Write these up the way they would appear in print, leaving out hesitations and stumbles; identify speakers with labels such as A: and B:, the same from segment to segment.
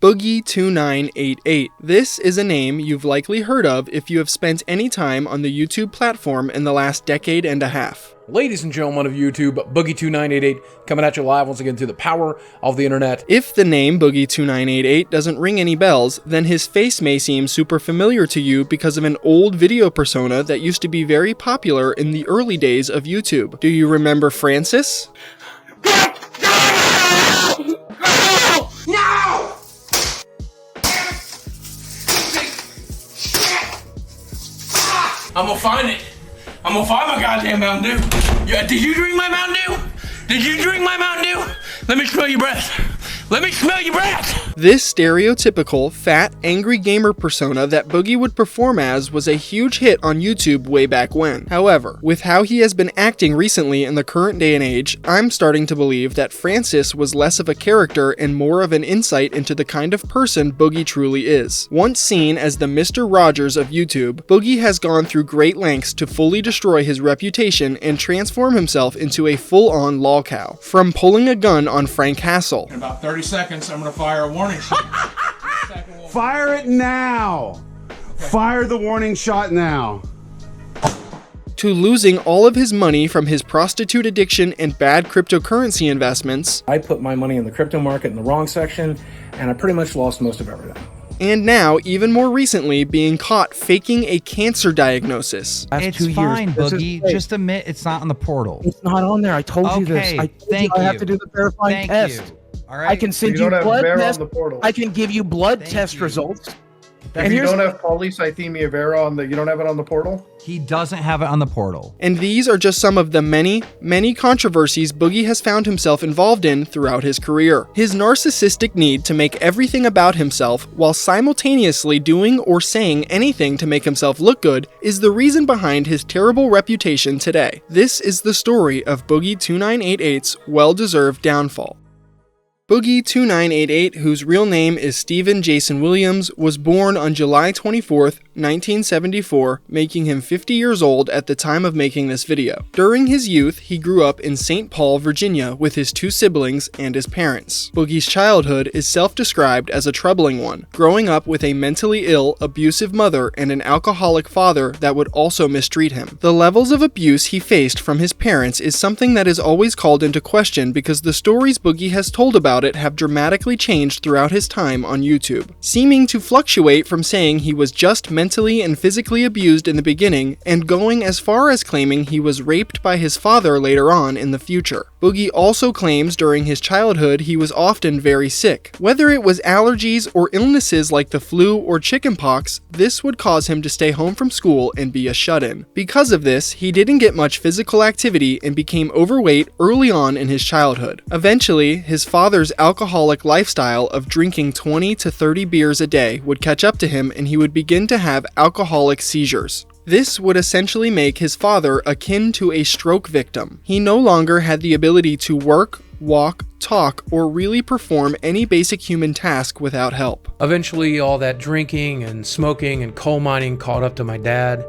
A: Boogie2988. This is a name you've likely heard of if you have spent any time on the YouTube platform in the last decade and a half.
B: Ladies and gentlemen of YouTube, Boogie2988 coming at you live once again through the power of the internet.
A: If the name Boogie2988 doesn't ring any bells, then his face may seem super familiar to you because of an old video persona that used to be very popular in the early days of YouTube. Do you remember Francis?
C: No! I'm gonna find it. I'm gonna find my goddamn Mountain Dew. Yeah, did you drink my Mountain Dew? Did you drink my Mountain Dew? Let me smell your breath. Let me smell your breath!
A: This stereotypical, fat, angry gamer persona that Boogie would perform as was a huge hit on YouTube way back when. However, with how he has been acting recently in the current day and age, I'm starting to believe that Francis was less of a character and more of an insight into the kind of person Boogie truly is. Once seen as the Mr. Rogers of YouTube, Boogie has gone through great lengths to fully destroy his reputation and transform himself into a full-on Lolcow. From pulling a gun on Frank Castle,
C: In about 30 seconds, I'm gonna fire a warning shot.
D: Fire it now! Fire the warning shot now.
A: to losing all of his money from his prostitute addiction and bad cryptocurrency investments,
B: I put my money in the crypto market in the wrong section, and I pretty much lost most of everything.
A: and now, even more recently, being caught faking a cancer diagnosis.
E: It's fine, Boogie. Just admit it's not on the portal.
F: It's not on there. I told you this. I have to do the verifying test.
E: All right.
F: I can send you blood test. I can give you blood test results.
G: If you don't have polycythemia vera on you don't have it on the portal?
E: He doesn't have it on the portal.
A: And these are just some of the many, many controversies Boogie has found himself involved in throughout his career. His narcissistic need to make everything about himself while simultaneously doing or saying anything to make himself look good is the reason behind his terrible reputation today. This is the story of Boogie2988's well-deserved downfall. Boogie2988, whose real name is Stephen Jason Williams, was born on July 24th, 1974, making him 50 years old at the time of making this video. During his youth, he grew up in St. Paul, Virginia with his two siblings and his parents. Boogie's childhood is self-described as a troubling one, growing up with a mentally ill, abusive mother and an alcoholic father that would also mistreat him. The levels of abuse he faced from his parents is something that is always called into question because the stories Boogie has told about it have dramatically changed throughout his time on YouTube, seeming to fluctuate from saying he was just mentally and physically abused in the beginning and going as far as claiming he was raped by his father later on in the future. Boogie also claims during his childhood he was often very sick. Whether it was allergies or illnesses like the flu or chickenpox, this would cause him to stay home from school and be a shut-in. Because of this, he didn't get much physical activity and became overweight early on in his childhood. Eventually, his father's alcoholic lifestyle of drinking 20 to 30 beers a day would catch up to him and he would begin to have alcoholic seizures. This would essentially make his father akin to a stroke victim. He no longer had the ability to work, walk, talk, or really perform any basic human task without help.
B: Eventually, all that drinking and smoking and coal mining caught up to my dad.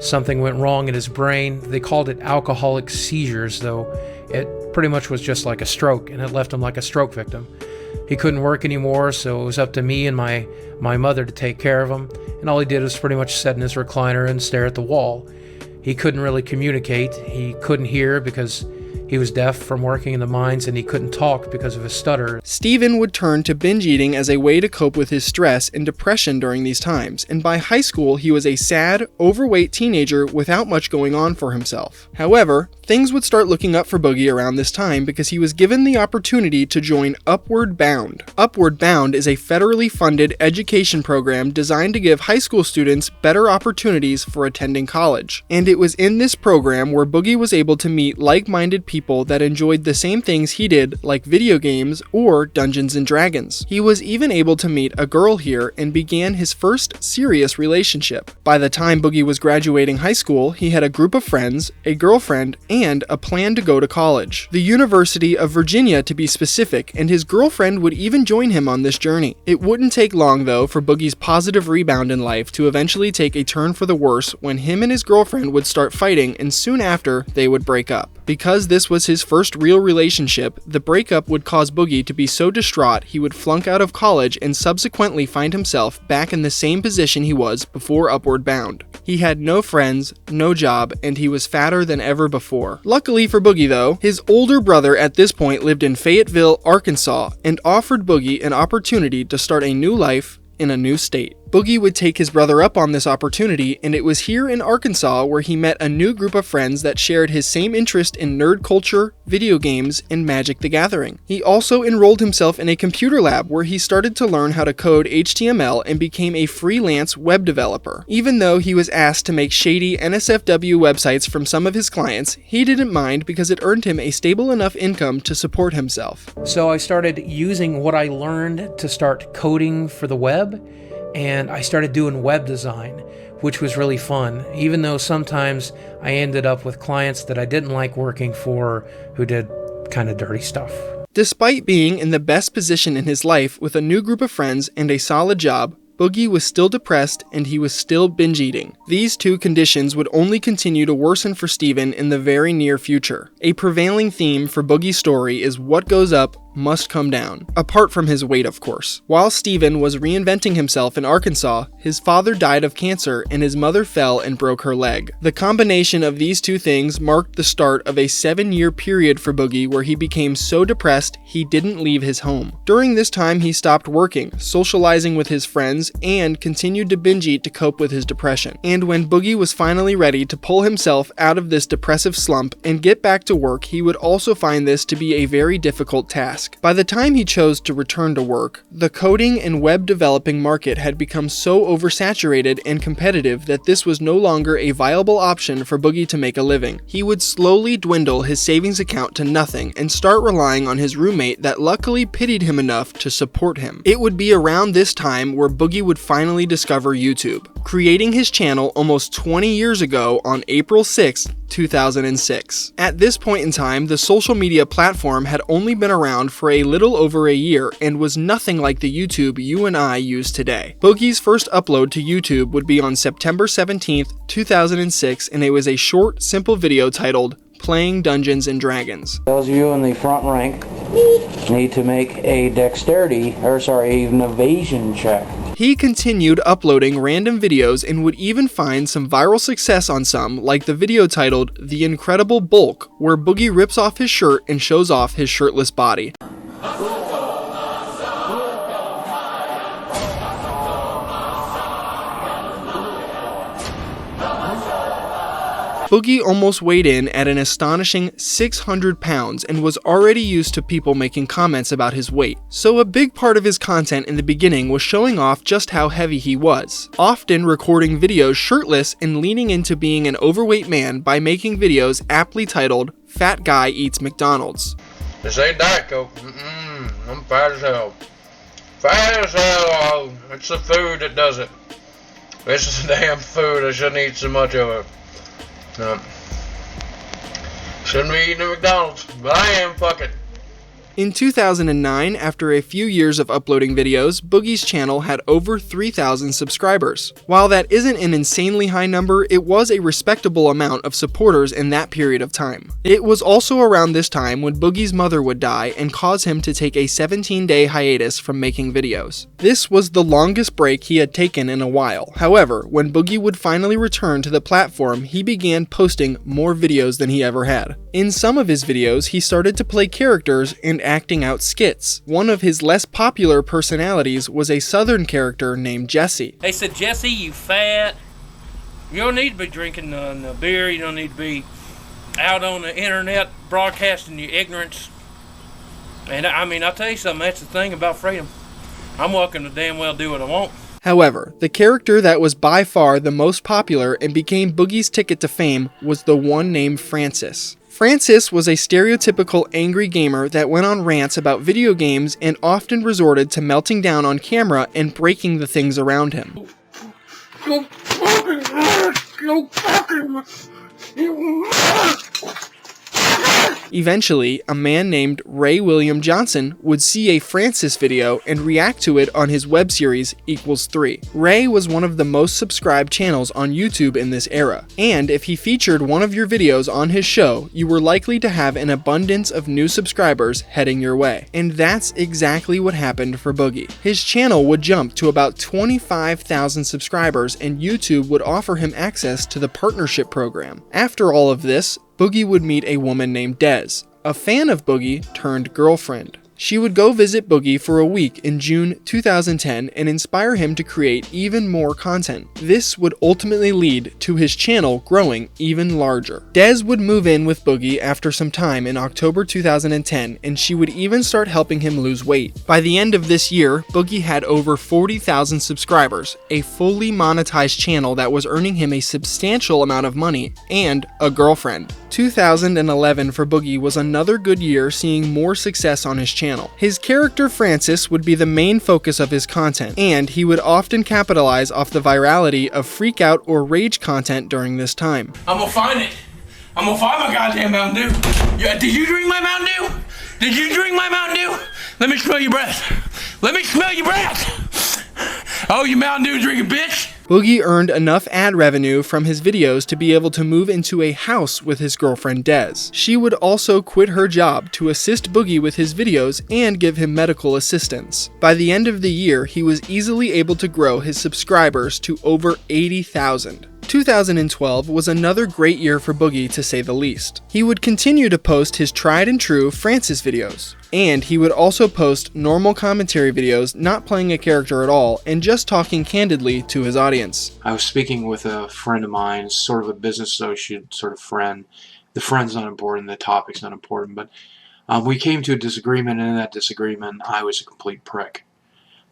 B: Something went wrong in his brain. They called it alcoholic seizures, though it pretty much was just like a stroke, and it left him like a stroke victim. He couldn't work anymore, so it was up to me and my mother to take care of him, and all he did was pretty much sit in his recliner and stare at the wall. He couldn't really communicate. He couldn't hear because he was deaf from working in the mines, and he couldn't talk because of his stutter.
A: Stephen would turn to binge eating as a way to cope with his stress and depression during these times, and by high school he was a sad, overweight teenager without much going on for himself. However, things would start looking up for Boogie around this time because he was given the opportunity to join Upward Bound. Upward Bound is a federally funded education program designed to give high school students better opportunities for attending college. And it was in this program where Boogie was able to meet like-minded people that enjoyed the same things he did, like video games or Dungeons and Dragons. He was even able to meet a girl here and began his first serious relationship. By the time Boogie was graduating high school, he had a group of friends, a girlfriend, and a plan to go to college. The University of Virginia to be specific, and his girlfriend would even join him on this journey. It wouldn't take long though for Boogie's positive rebound in life to eventually take a turn for the worse when him and his girlfriend would start fighting and soon after they would break up. Because this this was his first real relationship, the breakup would cause Boogie to be so distraught he would flunk out of college and subsequently find himself back in the same position he was before Upward Bound. He had no friends, no job, and he was fatter than ever before. Luckily for Boogie though, his older brother at this point lived in Fayetteville, Arkansas, and offered Boogie an opportunity to start a new life in a new state. Boogie would take his brother up on this opportunity, and it was here in Arkansas where he met a new group of friends that shared his same interest in nerd culture, video games, and Magic the Gathering. He also enrolled himself in a computer lab where he started to learn how to code HTML and became a freelance web developer. Even though he was asked to make shady NSFW websites from some of his clients, he didn't mind because it earned him a stable enough income to support himself.
B: So I started using what I learned to start coding for the web, and I started doing web design, which was really fun, even though sometimes I ended up with clients that I didn't like working for who did kind of dirty stuff.
A: Despite being in the best position in his life with a new group of friends and a solid job, Boogie was still depressed and he was still binge eating. These two conditions would only continue to worsen for Steven in the very near future. A prevailing theme for Boogie's story is what goes up must come down, apart from his weight of course. While Steven was reinventing himself in Arkansas, his father died of cancer and his mother fell and broke her leg. The combination of these two things marked the start of a 7-year period for Boogie where he became so depressed he didn't leave his home. During this time he stopped working, socializing with his friends, and continued to binge eat to cope with his depression. And when Boogie was finally ready to pull himself out of this depressive slump and get back to work, he would also find this to be a very difficult task. By the time he chose to return to work, the coding and web developing market had become so oversaturated and competitive that this was no longer a viable option for Boogie to make a living. He would slowly dwindle his savings account to nothing and start relying on his roommate that luckily pitied him enough to support him. It would be around this time where Boogie would finally discover YouTube, creating his channel almost 20 years ago on April 6th, 2006. At this point in time, the social media platform had only been around for a little over a year and was nothing like the YouTube you and I use today. Boogie's first upload to YouTube would be on September 17th, 2006, and it was a short, simple video titled Playing Dungeons and Dragons.
H: Those of you in the front rank need to make a an evasion check.
A: He continued uploading random videos and would even find some viral success on some, like the video titled The Incredible Bulk, where Boogie rips off his shirt and shows off his shirtless body. Boogie almost weighed in at an astonishing 600 pounds and was already used to people making comments about his weight, so a big part of his content in the beginning was showing off just how heavy he was, often recording videos shirtless and leaning into being an overweight man by making videos aptly titled Fat Guy Eats McDonald's.
C: This ain't Diet Coke. I'm fat as hell. Fat as hell. It's the food that does it. This is the damn food. I shouldn't eat so much of it. No. Shouldn't be eating at McDonald's, but I am, fuck it.
A: In 2009, after a few years of uploading videos, Boogie's channel had over 3,000 subscribers. While that isn't an insanely high number, it was a respectable amount of supporters in that period of time. It was also around this time when Boogie's mother would die and cause him to take a 17-day hiatus from making videos. This was the longest break he had taken in a while. However, when Boogie would finally return to the platform, he began posting more videos than he ever had. In some of his videos, he started to play characters and acting out skits. One of his less popular personalities was a southern character named Jesse.
C: They said, Jesse, you fat. You don't need to be drinking the beer. You don't need to be out on the internet broadcasting your ignorance. And I mean, I'll tell you something, that's the thing about freedom. I'm welcome to damn well do what I want.
A: However, the character that was by far the most popular and became Boogie's ticket to fame was the one named Francis. Francis was a stereotypical angry gamer that went on rants about video games and often resorted to melting down on camera and breaking the things around him. Eventually, a man named Ray William Johnson would see a Francis video and react to it on his web series Equals 3. Ray was one of the most subscribed channels on YouTube in this era, and if he featured one of your videos on his show, you were likely to have an abundance of new subscribers heading your way. And that's exactly what happened for Boogie. His channel would jump to about 25,000 subscribers, and YouTube would offer him access to the partnership program. After all of this, Boogie would meet a woman named Des, a fan of Boogie turned girlfriend. She would go visit Boogie for a week in June 2010 and inspire him to create even more content. This would ultimately lead to his channel growing even larger. Des would move in with Boogie after some time in October 2010, and she would even start helping him lose weight. By the end of this year, Boogie had over 40,000 subscribers, a fully monetized channel that was earning him a substantial amount of money, and a girlfriend. 2011 for Boogie was another good year, seeing more success on his channel. His character Francis would be the main focus of his content, and he would often capitalize off the virality of freak out or rage content during this time.
C: I'm gonna find it. I'm gonna find my goddamn Mountain Dew. Yeah, did you drink my Mountain Dew? Did you drink my Mountain Dew? Let me smell your breath. Let me smell your breath. Oh, you Mountain Dew drinking bitch.
A: Boogie earned enough ad revenue from his videos to be able to move into a house with his girlfriend Des. She would also quit her job to assist Boogie with his videos and give him medical assistance. By the end of the year, he was easily able to grow his subscribers to over 80,000. 2012 was another great year for Boogie, to say the least. He would continue to post his tried and true Francis videos, and he would also post normal commentary videos, not playing a character at all and just talking candidly to his audience.
I: I was speaking with a friend of mine, sort of a business associate, sort of friend. The friend's not important, the topic's not important, but we came to a disagreement, and in that disagreement, I was a complete prick.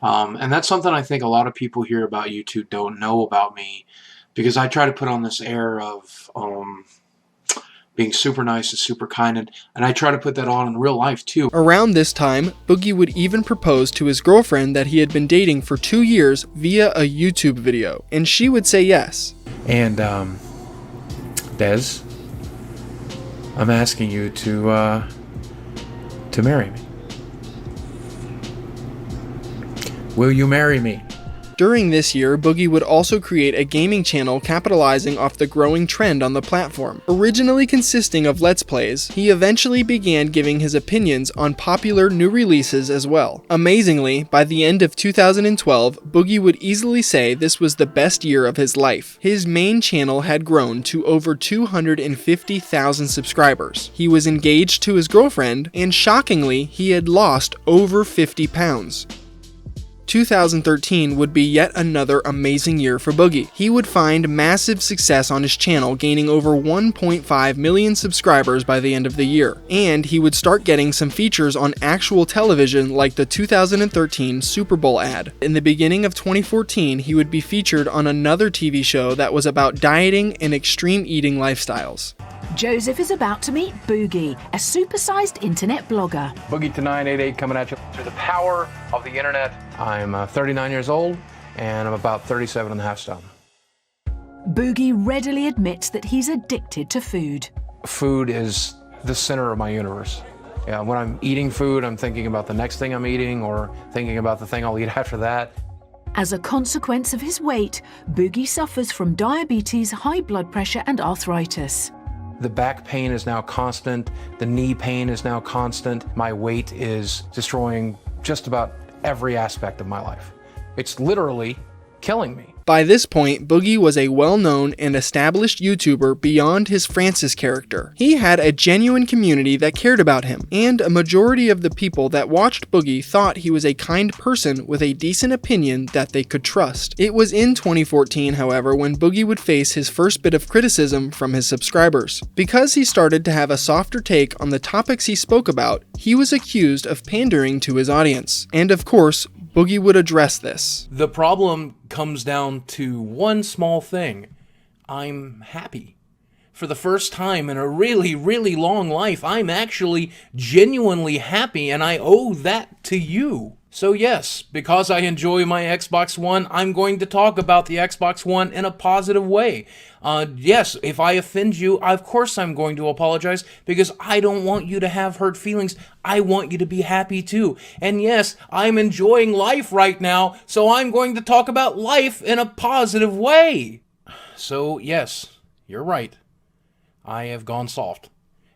I: And that's something I think a lot of people here about YouTube don't know about me, because I try to put on this air of being super nice and super kind, and I try to put that on in real life too.
A: Around this time, Boogie would even propose to his girlfriend that he had been dating for 2 years via a YouTube video, and she would say yes.
B: And Des, I'm asking you to marry me. Will you marry me?
A: During this year, Boogie would also create a gaming channel capitalizing off the growing trend on the platform. Originally consisting of Let's Plays, he eventually began giving his opinions on popular new releases as well. Amazingly, by the end of 2012, Boogie would easily say this was the best year of his life. His main channel had grown to over 250,000 subscribers. He was engaged to his girlfriend, and shockingly, he had lost over 50 pounds. 2013 would be yet another amazing year for Boogie. He would find massive success on his channel, gaining over 1.5 million subscribers by the end of the year, and he would start getting some features on actual television like the 2013 Super Bowl ad. In the beginning of 2014, he would be featured on another TV show that was about dieting and extreme eating lifestyles.
J: Joseph is about to meet Boogie, a supersized internet blogger.
B: Boogie2988 coming at you through the power of the internet. I'm 39 years old, and I'm about 37 and a half stone.
J: Boogie readily admits that he's addicted to food.
B: Food is the center of my universe. Yeah, when I'm eating food, I'm thinking about the next thing I'm eating, or thinking about the thing I'll eat after that.
J: As a consequence of his weight, Boogie suffers from diabetes, high blood pressure, and arthritis.
B: The back pain is now constant. The knee pain is now constant. My weight is destroying just about every aspect of my life. It's literally killing me.
A: By this point, Boogie was a well-known and established YouTuber beyond his Francis character. He had a genuine community that cared about him, and a majority of the people that watched Boogie thought he was a kind person with a decent opinion that they could trust. It was in 2014, however, when Boogie would face his first bit of criticism from his subscribers. Because he started to have a softer take on the topics he spoke about, he was accused of pandering to his audience. And of course, Boogie would address this.
K: The problem comes down to one small thing. I'm happy. For the first time in a really, really long life, I'm actually genuinely happy, and I owe that to you. So yes, because I enjoy my Xbox One, I'm going to talk about the Xbox One in a positive way. Yes, if I offend you, of course I'm going to apologize, because I don't want you to have hurt feelings. I want you to be happy too. And yes, I'm enjoying life right now, so I'm going to talk about life in a positive way. So yes, you're right. I have gone soft,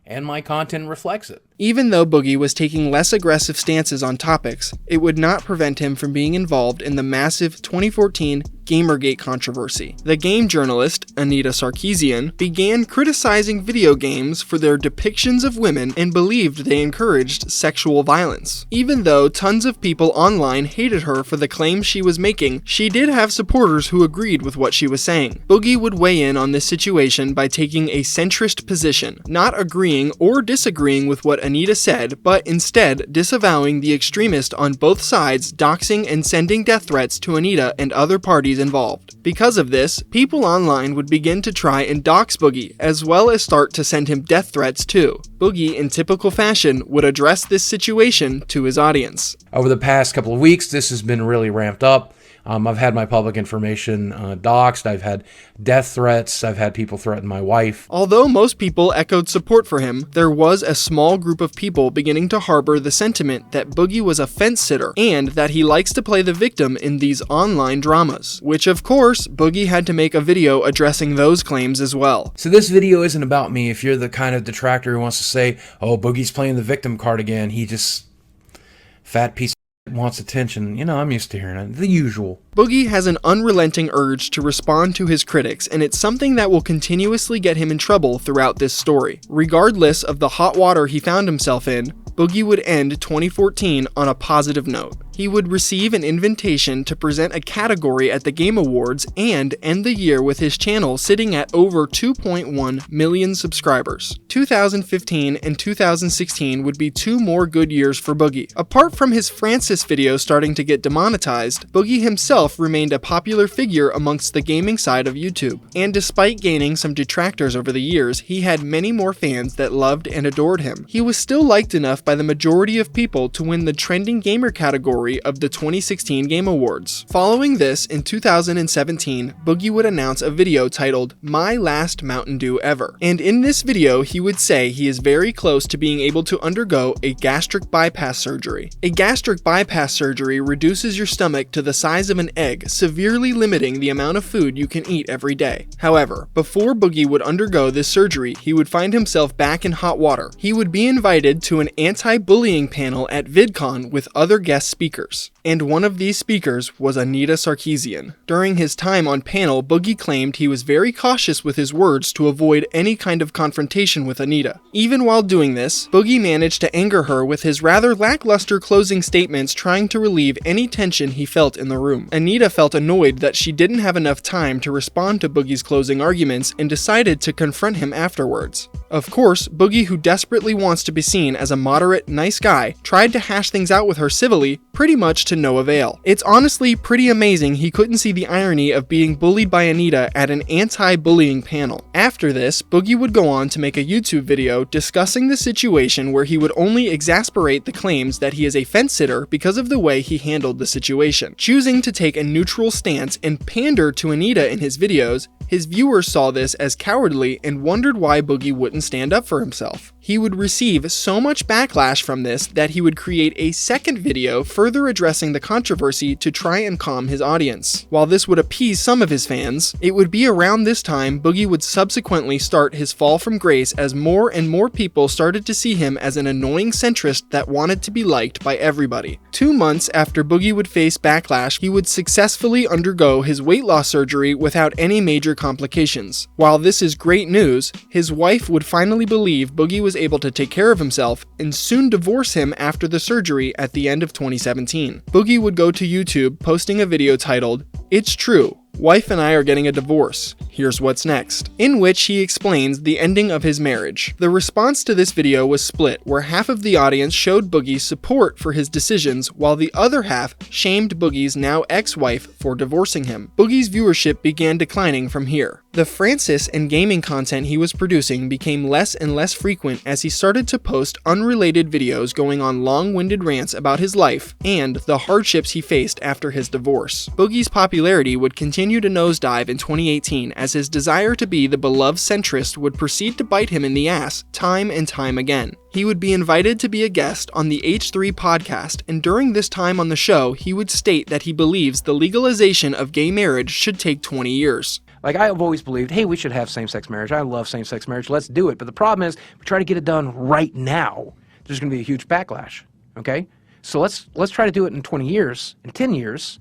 K: and my content reflects it.
A: Even though Boogie was taking less aggressive stances on topics, it would not prevent him from being involved in the massive 2014 Gamergate controversy. The game journalist, Anita Sarkeesian, began criticizing video games for their depictions of women and believed they encouraged sexual violence. Even though tons of people online hated her for the claims she was making, she did have supporters who agreed with what she was saying. Boogie would weigh in on this situation by taking a centrist position, not agreeing or disagreeing with what Anita said, but instead disavowing the extremist on both sides doxing and sending death threats to Anita and other parties involved. Because of this, people online would begin to try and dox Boogie, as well as start to send him death threats too. Boogie, in typical fashion, would address this situation to his audience.
K: Over the past couple of weeks, this has been really ramped up. I've had my public information doxed, I've had death threats, I've had people threaten my wife.
A: Although most people echoed support for him, there was a small group of people beginning to harbor the sentiment that Boogie was a fence sitter and that he likes to play the victim in these online dramas, which of course, Boogie had to make a video addressing those claims as well.
K: So this video isn't about me. If you're the kind of detractor who wants to say, oh, Boogie's playing the victim card again, he just fat piece of wants attention. You know, I'm used to hearing it. The usual.
A: Boogie has an unrelenting urge to respond to his critics, and it's something that will continuously get him in trouble throughout this story. Regardless of the hot water he found himself in, Boogie would end 2014 on a positive note. He would receive an invitation to present a category at the Game Awards and end the year with his channel sitting at over 2.1 million subscribers. 2015 and 2016 would be 2 more good years for Boogie. Apart from his Francis video starting to get demonetized, Boogie himself remained a popular figure amongst the gaming side of YouTube. And despite gaining some detractors over the years, he had many more fans that loved and adored him. He was still liked enough by the majority of people to win the Trending Gamer category of the 2016 Game Awards. Following this, in 2017, Boogie would announce a video titled My Last Mountain Dew Ever. And in this video, he would say he is very close to being able to undergo a gastric bypass surgery. A gastric bypass surgery reduces your stomach to the size of an egg, severely limiting the amount of food you can eat every day. However, before Boogie would undergo this surgery, he would find himself back in hot water. He would be invited to an anti-bullying panel at VidCon with other guest speakers. And one of these speakers was Anita Sarkeesian. During his time on panel, Boogie claimed he was very cautious with his words to avoid any kind of confrontation with Anita. Even while doing this, Boogie managed to anger her with his rather lackluster closing statements, trying to relieve any tension he felt in the room. Anita felt annoyed that she didn't have enough time to respond to Boogie's closing arguments and decided to confront him afterwards. Of course, Boogie, who desperately wants to be seen as a moderate, nice guy, tried to hash things out with her civilly, pretty much to no avail. It's honestly pretty amazing he couldn't see the irony of being bullied by Anita at an anti-bullying panel. After this, Boogie would go on to make a YouTube video discussing the situation where he would only exasperate the claims that he is a fence sitter because of the way he handled the situation. Choosing to take a neutral stance and pander to Anita in his videos, his viewers saw this as cowardly and wondered why Boogie wouldn't stand up for himself. He would receive so much backlash from this that he would create a second video further addressing the controversy to try and calm his audience. While this would appease some of his fans, it would be around this time Boogie would subsequently start his fall from grace as more and more people started to see him as an annoying centrist that wanted to be liked by everybody. 2 months after Boogie would face backlash, he would successfully undergo his weight loss surgery without any major complications. While this is great news, his wife would finally believe Boogie was able to take care of himself and soon divorce him after the surgery at the end of 2017. Boogie would go to YouTube posting a video titled, "It's True, Wife and I are getting a divorce. Here's what's next, in which he explains the ending of his marriage. The response to this video was split, where half of the audience showed Boogie's support for his decisions, while the other half shamed Boogie's now ex-wife for divorcing him. Boogie's viewership began declining from here. The Francis and gaming content he was producing became less and less frequent as he started to post unrelated videos going on long-winded rants about his life and the hardships he faced after his divorce. Boogie's popularity would continue to nosedive in 2018 as his desire to be the beloved centrist would proceed to bite him in the ass time and time again. He would be invited to be a guest on the H3 podcast, and during this time on the show, he would state that he believes the legalization of gay marriage should take 20 years.
L: Like, I've always believed, hey, we should have same-sex marriage. I love same-sex marriage. Let's do it. But the problem is, we try to get it done right now. There's going to be a huge backlash, okay? So let's try to do it in 20 years, in 10 years,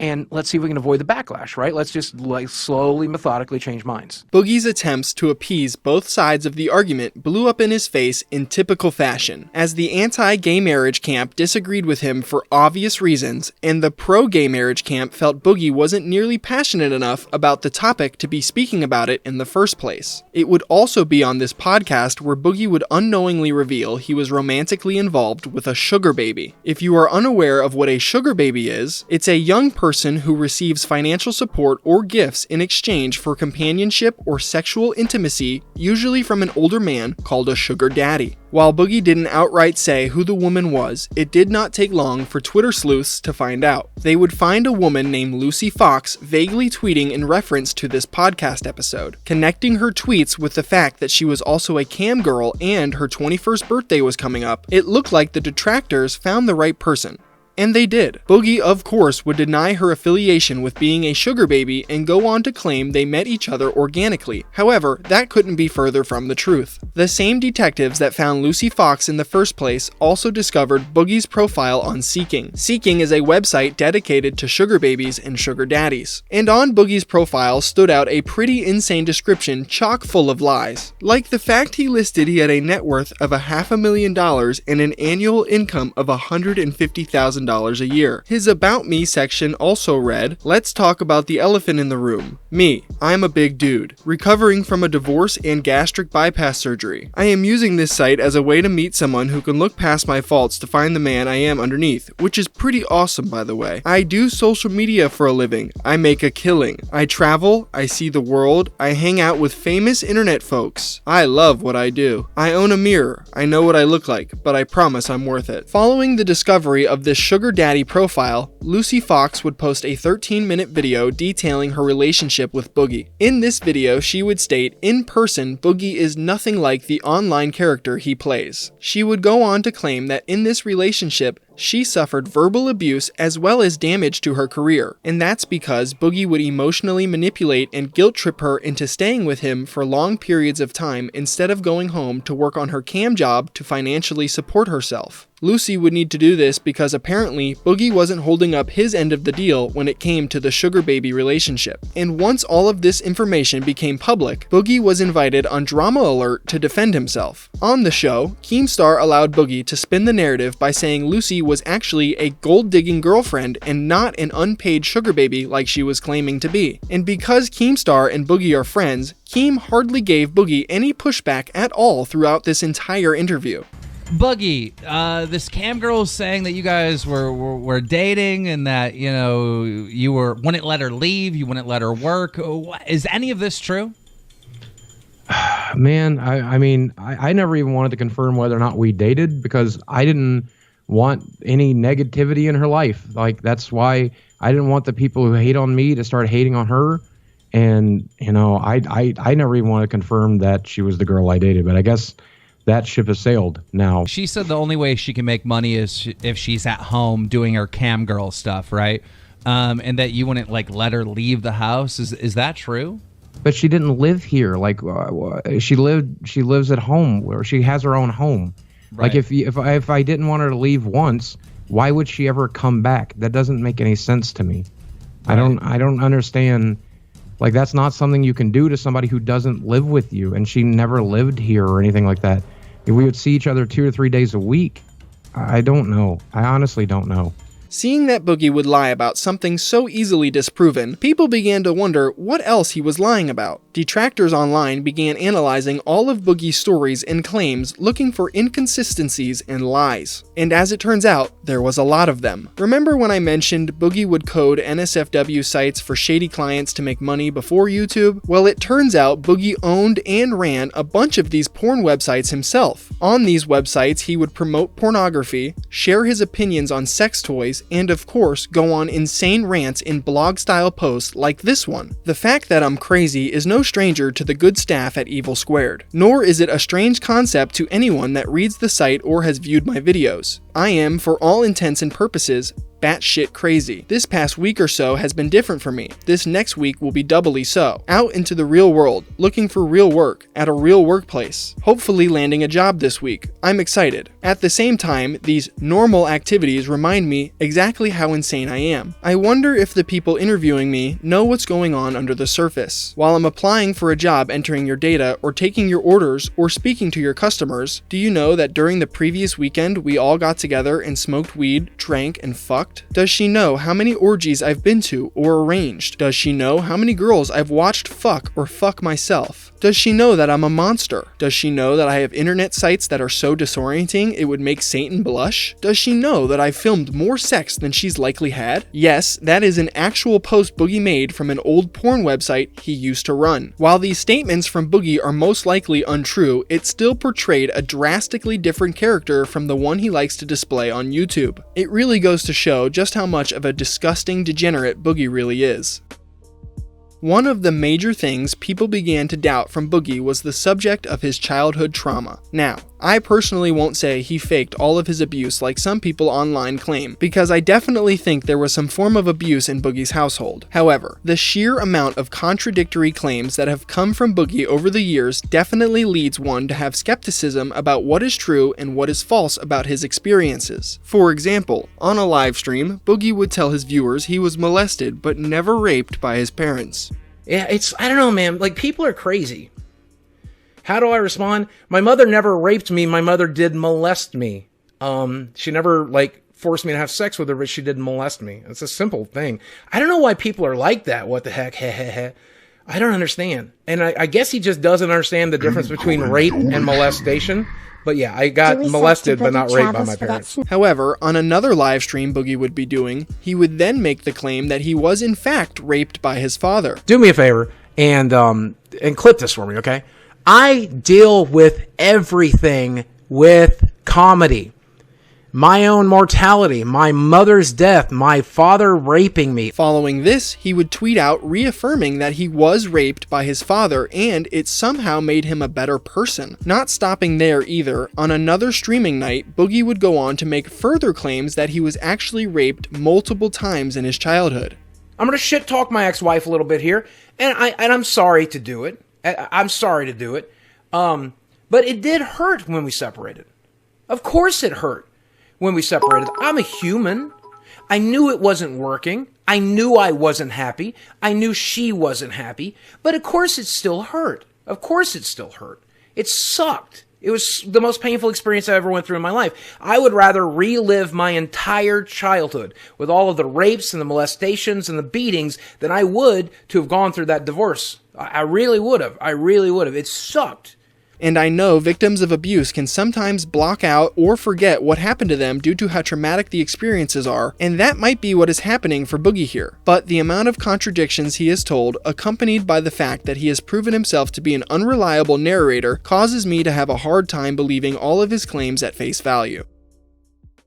L: and let's see if we can avoid the backlash, right? Let's just slowly, methodically change minds.
A: Boogie's attempts to appease both sides of the argument blew up in his face in typical fashion, as the anti-gay marriage camp disagreed with him for obvious reasons, and the pro-gay marriage camp felt Boogie wasn't nearly passionate enough about the topic to be speaking about it in the first place. It would also be on this podcast where Boogie would unknowingly reveal he was romantically involved with a sugar baby. If you are unaware of what a sugar baby is, it's a young person who receives financial support or gifts in exchange for companionship or sexual intimacy, usually from an older man called a sugar daddy. While Boogie didn't outright say who the woman was, it did not take long for Twitter sleuths to find out. They would find a woman named Lucy Fox vaguely tweeting in reference to this podcast episode, connecting her tweets with the fact that she was also a cam girl and her 21st birthday was coming up. It looked like the detractors found the right person. And they did. Boogie, of course, would deny her affiliation with being a sugar baby and go on to claim they met each other organically. However, that couldn't be further from the truth. The same detectives that found Lucy Fox in the first place also discovered Boogie's profile on Seeking. Seeking is a website dedicated to sugar babies and sugar daddies. And on Boogie's profile stood out a pretty insane description chock full of lies. Like the fact he listed he had a net worth of $500,000 and an annual income of $150,000 a year. His About Me section also read, "Let's talk about the elephant in the room. Me. I'm a big dude, recovering from a divorce and gastric bypass surgery. I am using this site as a way to meet someone who can look past my faults to find the man I am underneath, which is pretty awesome, by the way. I do social media for a living. I make a killing. I travel, I see the world, I hang out with famous internet folks. I love what I do. I own a mirror. I know what I look like, but I promise I'm worth it." Following the discovery of this sugar daddy profile, Lucy Fox would post a 13-minute video detailing her relationship with Boogie. In this video, she would state, in person, Boogie is nothing like the online character he plays. She would go on to claim that in this relationship, she suffered verbal abuse as well as damage to her career, and that's because Boogie would emotionally manipulate and guilt trip her into staying with him for long periods of time instead of going home to work on her cam job to financially support herself. Lucy would need to do this because apparently Boogie wasn't holding up his end of the deal when it came to the sugar baby relationship. And once all of this information became public, Boogie was invited on Drama Alert to defend himself. On the show, Keemstar allowed Boogie to spin the narrative by saying Lucy was actually a gold-digging girlfriend and not an unpaid sugar baby like she was claiming to be. And because Keemstar and Boogie are friends, Keem hardly gave Boogie any pushback at all throughout this entire interview.
E: Boogie, this cam girl is saying that you guys were dating and that, you know, you wouldn't let her leave, you wouldn't let her work. Is any of this true?
M: Man, I mean, I never even wanted to confirm whether or not we dated because I didn't want any negativity in her life. Like, that's why I didn't want the people who hate on me to start hating on her. And, you know, I never even wanted to confirm that she was the girl I dated, but I guess that ship has sailed now.
E: She said the only way she can make money is if she's at home doing her cam girl stuff, right? And that you wouldn't like let her leave the house. Is that true?
M: But she didn't live here. Like she lives at home where she has her own home. Right. Like if I didn't want her to leave once, why would she ever come back? That doesn't make any sense to me. Right. I don't understand. Like, that's not something you can do to somebody who doesn't live with you, and she never lived here or anything like that. If we would see each other 2 or 3 days a week, I don't know. I honestly don't know.
A: Seeing that Boogie would lie about something so easily disproven, people began to wonder what else he was lying about. Detractors online began analyzing all of Boogie's stories and claims, looking for inconsistencies and lies. And as it turns out, there was a lot of them. Remember when I mentioned Boogie would code NSFW sites for shady clients to make money before YouTube? Well, it turns out Boogie owned and ran a bunch of these porn websites himself. On these websites, he would promote pornography, share his opinions on sex toys, and of course, go on insane rants in blog-style posts like this one. The fact that I'm crazy is no stranger to the good staff at Evil Squared, nor is it a strange concept to anyone that reads the site or has viewed my videos. I am, for all intents and purposes, batshit crazy. This past week or so has been different for me. This next week will be doubly so. Out into the real world, looking for real work, at a real workplace. Hopefully landing a job this week. I'm excited. At the same time, these normal activities remind me exactly how insane I am. I wonder if the people interviewing me know what's going on under the surface. While I'm applying for a job, entering your data, or taking your orders, or speaking to your customers, do you know that during the previous weekend we all got together and smoked weed, drank, and fucked? Does she know how many orgies I've been to or arranged? Does she know how many girls I've watched fuck or fuck myself? Does she know that I'm a monster? Does she know that I have internet sites that are so disorienting it would make Satan blush? Does she know that I've filmed more sex than she's likely had? Yes, that is an actual post Boogie made from an old porn website he used to run. While these statements from Boogie are most likely untrue, it still portrayed a drastically different character from the one he likes to display on YouTube. It really goes to show just how much of a disgusting degenerate Boogie really is. One of the major things people began to doubt from Boogie was the subject of his childhood trauma. Now, I personally won't say he faked all of his abuse like some people online claim, because I definitely think there was some form of abuse in Boogie's household. However, the sheer amount of contradictory claims that have come from Boogie over the years definitely leads one to have skepticism about what is true and what is false about his experiences. For example, on a live stream, Boogie would tell his viewers he was molested but never raped by his parents.
L: Yeah, I don't know, man. Like, people are crazy. How do I respond? My mother never raped me. My mother did molest me. She never, like, forced me to have sex with her, but she did molest me. It's a simple thing. I don't know why people are like that. What the heck? I don't understand. And I guess he just doesn't understand the difference between rape and molestation. But yeah, I got molested but not raped by my parents.
A: However, on another live stream Boogie would be doing, he would then make the claim that he was in fact raped by his father.
L: Do me a favor and clip this for me, okay? I deal with everything with comedy. My own mortality, my mother's death, my father raping me.
A: Following this, he would tweet out reaffirming that he was raped by his father and it somehow made him a better person. Not stopping there either, on another streaming night, Boogie would go on to make further claims that he was actually raped multiple times in his childhood.
L: I'm gonna shit talk my ex-wife a little bit here, and I'm sorry to do it. I'm sorry to do it. But it did hurt when we separated. Of course it hurt. When we separated, I'm a human. I knew it wasn't working. I knew I wasn't happy. I knew she wasn't happy. But of course it still hurt. Of course it still hurt. It sucked. It was the most painful experience I ever went through in my life. I would rather relive my entire childhood with all of the rapes and the molestations and the beatings than I would to have gone through that divorce. I really would have. I really would have. It sucked.
A: And I know victims of abuse can sometimes block out or forget what happened to them due to how traumatic the experiences are, and that might be what is happening for Boogie here. But the amount of contradictions he has told, accompanied by the fact that he has proven himself to be an unreliable narrator, causes me to have a hard time believing all of his claims at face value.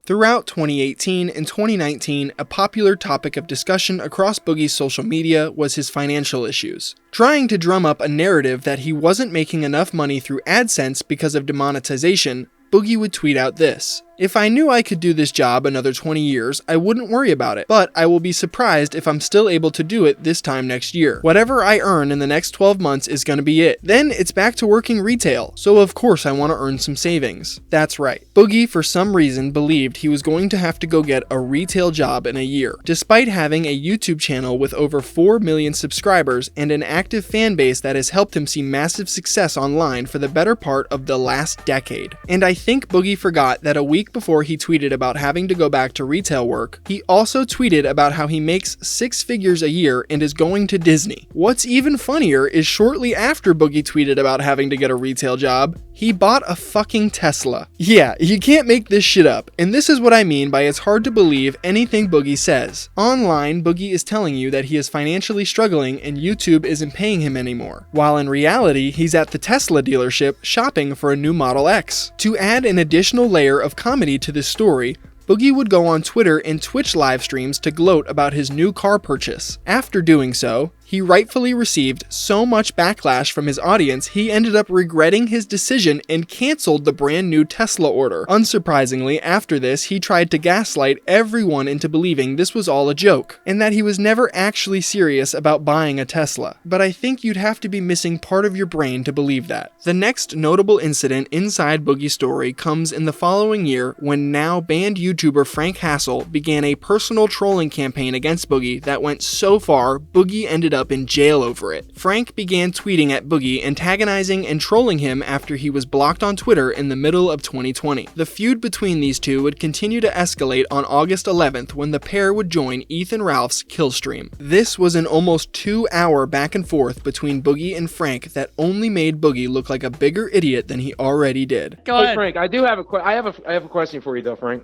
A: Throughout 2018 and 2019, a popular topic of discussion across Boogie's social media was his financial issues. Trying to drum up a narrative that he wasn't making enough money through AdSense because of demonetization, Boogie would tweet out this: "If I knew I could do this job another 20 years, I wouldn't worry about it, but I will be surprised if I'm still able to do it this time next year. Whatever I earn in the next 12 months is gonna be it. Then it's back to working retail, so of course I want to earn some savings." That's right. Boogie, for some reason, believed he was going to have to go get a retail job in a year, despite having a YouTube channel with over 4 million subscribers and an active fan base that has helped him see massive success online for the better part of the last decade. And I think Boogie forgot that a week week before he tweeted about having to go back to retail work, he also tweeted about how he makes 6 figures a year and is going to Disney. What's even funnier is shortly after Boogie tweeted about having to get a retail job, he bought a fucking Tesla. Yeah, you can't make this shit up, and this is what I mean by it's hard to believe anything Boogie says. Online, Boogie is telling you that he is financially struggling and YouTube isn't paying him anymore, while in reality, he's at the Tesla dealership shopping for a new Model X. To add an additional layer of comedy to this story, Boogie would go on Twitter and Twitch live streams to gloat about his new car purchase. After doing so, he rightfully received so much backlash from his audience, he ended up regretting his decision and canceled the brand new Tesla order. Unsurprisingly, after this, he tried to gaslight everyone into believing this was all a joke, and that he was never actually serious about buying a Tesla. But I think you'd have to be missing part of your brain to believe that. The next notable incident inside Boogie's story comes in the following year when now banned YouTuber Frank Hassel began a personal trolling campaign against Boogie that went so far, Boogie ended up in jail over it. Frank began tweeting at Boogie, antagonizing and trolling him after he was blocked on Twitter in the middle of 2020. The feud between these two would continue to escalate on August 11th when the pair would join Ethan Ralph's kill stream. This was an almost 2-hour back and forth between Boogie and Frank that only made Boogie look like a bigger idiot than he already did.
L: Go ahead. Hey, Frank, I do have I have a question for you though, Frank.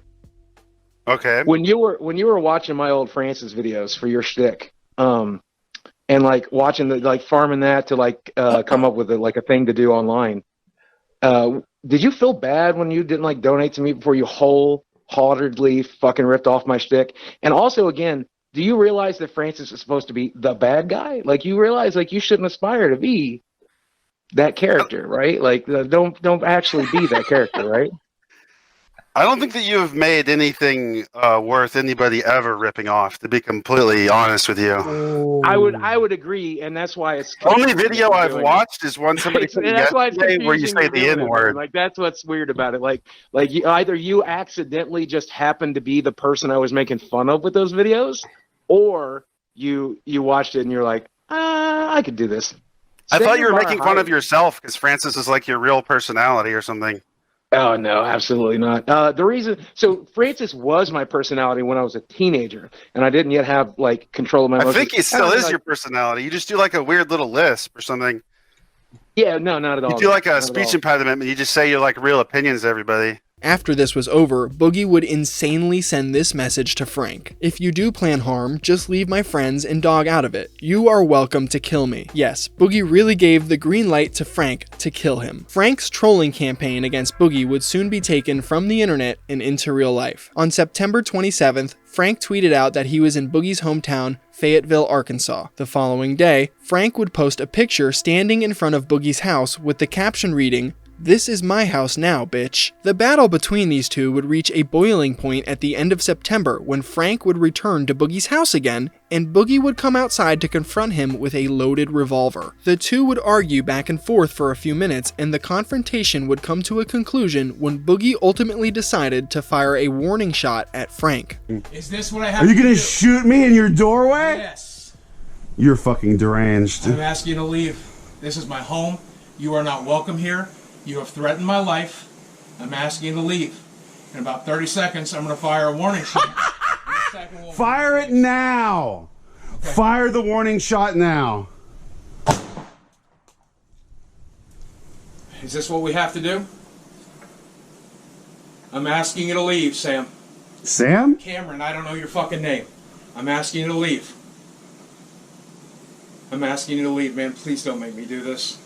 N: Okay.
L: When you were watching my old Francis videos for your shtick, and like watching farming that to come up with a thing to do online, did you feel bad when you didn't donate to me before you wholeheartedly fucking ripped off my shtick? And also, again, do you realize that Francis is supposed to be the bad guy? You realize you shouldn't aspire to be that character, right? Don't actually be that character, right?
N: I don't think that you have made anything worth anybody ever ripping off, to be completely honest with you.
L: I would agree, and that's why it's
N: the only video I've watched is one somebody said yesterday where you say the N-word.
L: That's what's weird about it. Either you accidentally just happened to be the person I was making fun of with those videos, or you watched it and you're like, I could do this.
N: I thought you were making fun of yourself because Francis is your real personality or something.
L: Oh, no, absolutely not. Francis was my personality when I was a teenager, and I didn't yet have, control of my emotions.
N: I think he still is your personality. You just do, a weird little lisp or something.
L: Yeah, no, not at all.
N: You do, a speech impediment, and you just say your, real opinions to everybody.
A: After this was over, Boogie would insanely send this message to Frank. If you do plan harm, just leave my friends and dog out of it. You are welcome to kill me. Yes, Boogie really gave the green light to Frank to kill him. Frank's trolling campaign against Boogie would soon be taken from the internet and into real life. On September 27th, Frank tweeted out that he was in Boogie's hometown, Fayetteville, Arkansas. The following day, Frank would post a picture standing in front of Boogie's house with the caption reading, "This is my house now, bitch." The battle between these two would reach a boiling point at the end of September when Frank would return to Boogie's house again, and Boogie would come outside to confront him with a loaded revolver. The two would argue back and forth for a few minutes, and the confrontation would come to a conclusion when Boogie ultimately decided to fire a warning shot at Frank.
O: Is this what I have
D: Are you
O: to
D: gonna
O: do?
D: shoot me in your doorway?
O: Yes.
D: You're fucking deranged.
O: I'm asking you to leave. This is my home. You are not welcome here. You have threatened my life. I'm asking you to leave. In about 30 seconds, I'm going to fire a warning shot.
D: Fire it now. Okay. Fire the warning shot now.
O: Is this what we have to do? I'm asking you to leave, Sam.
D: Sam?
O: Cameron, I don't know your fucking name. I'm asking you to leave. I'm asking you to leave, man. Please don't make me do this.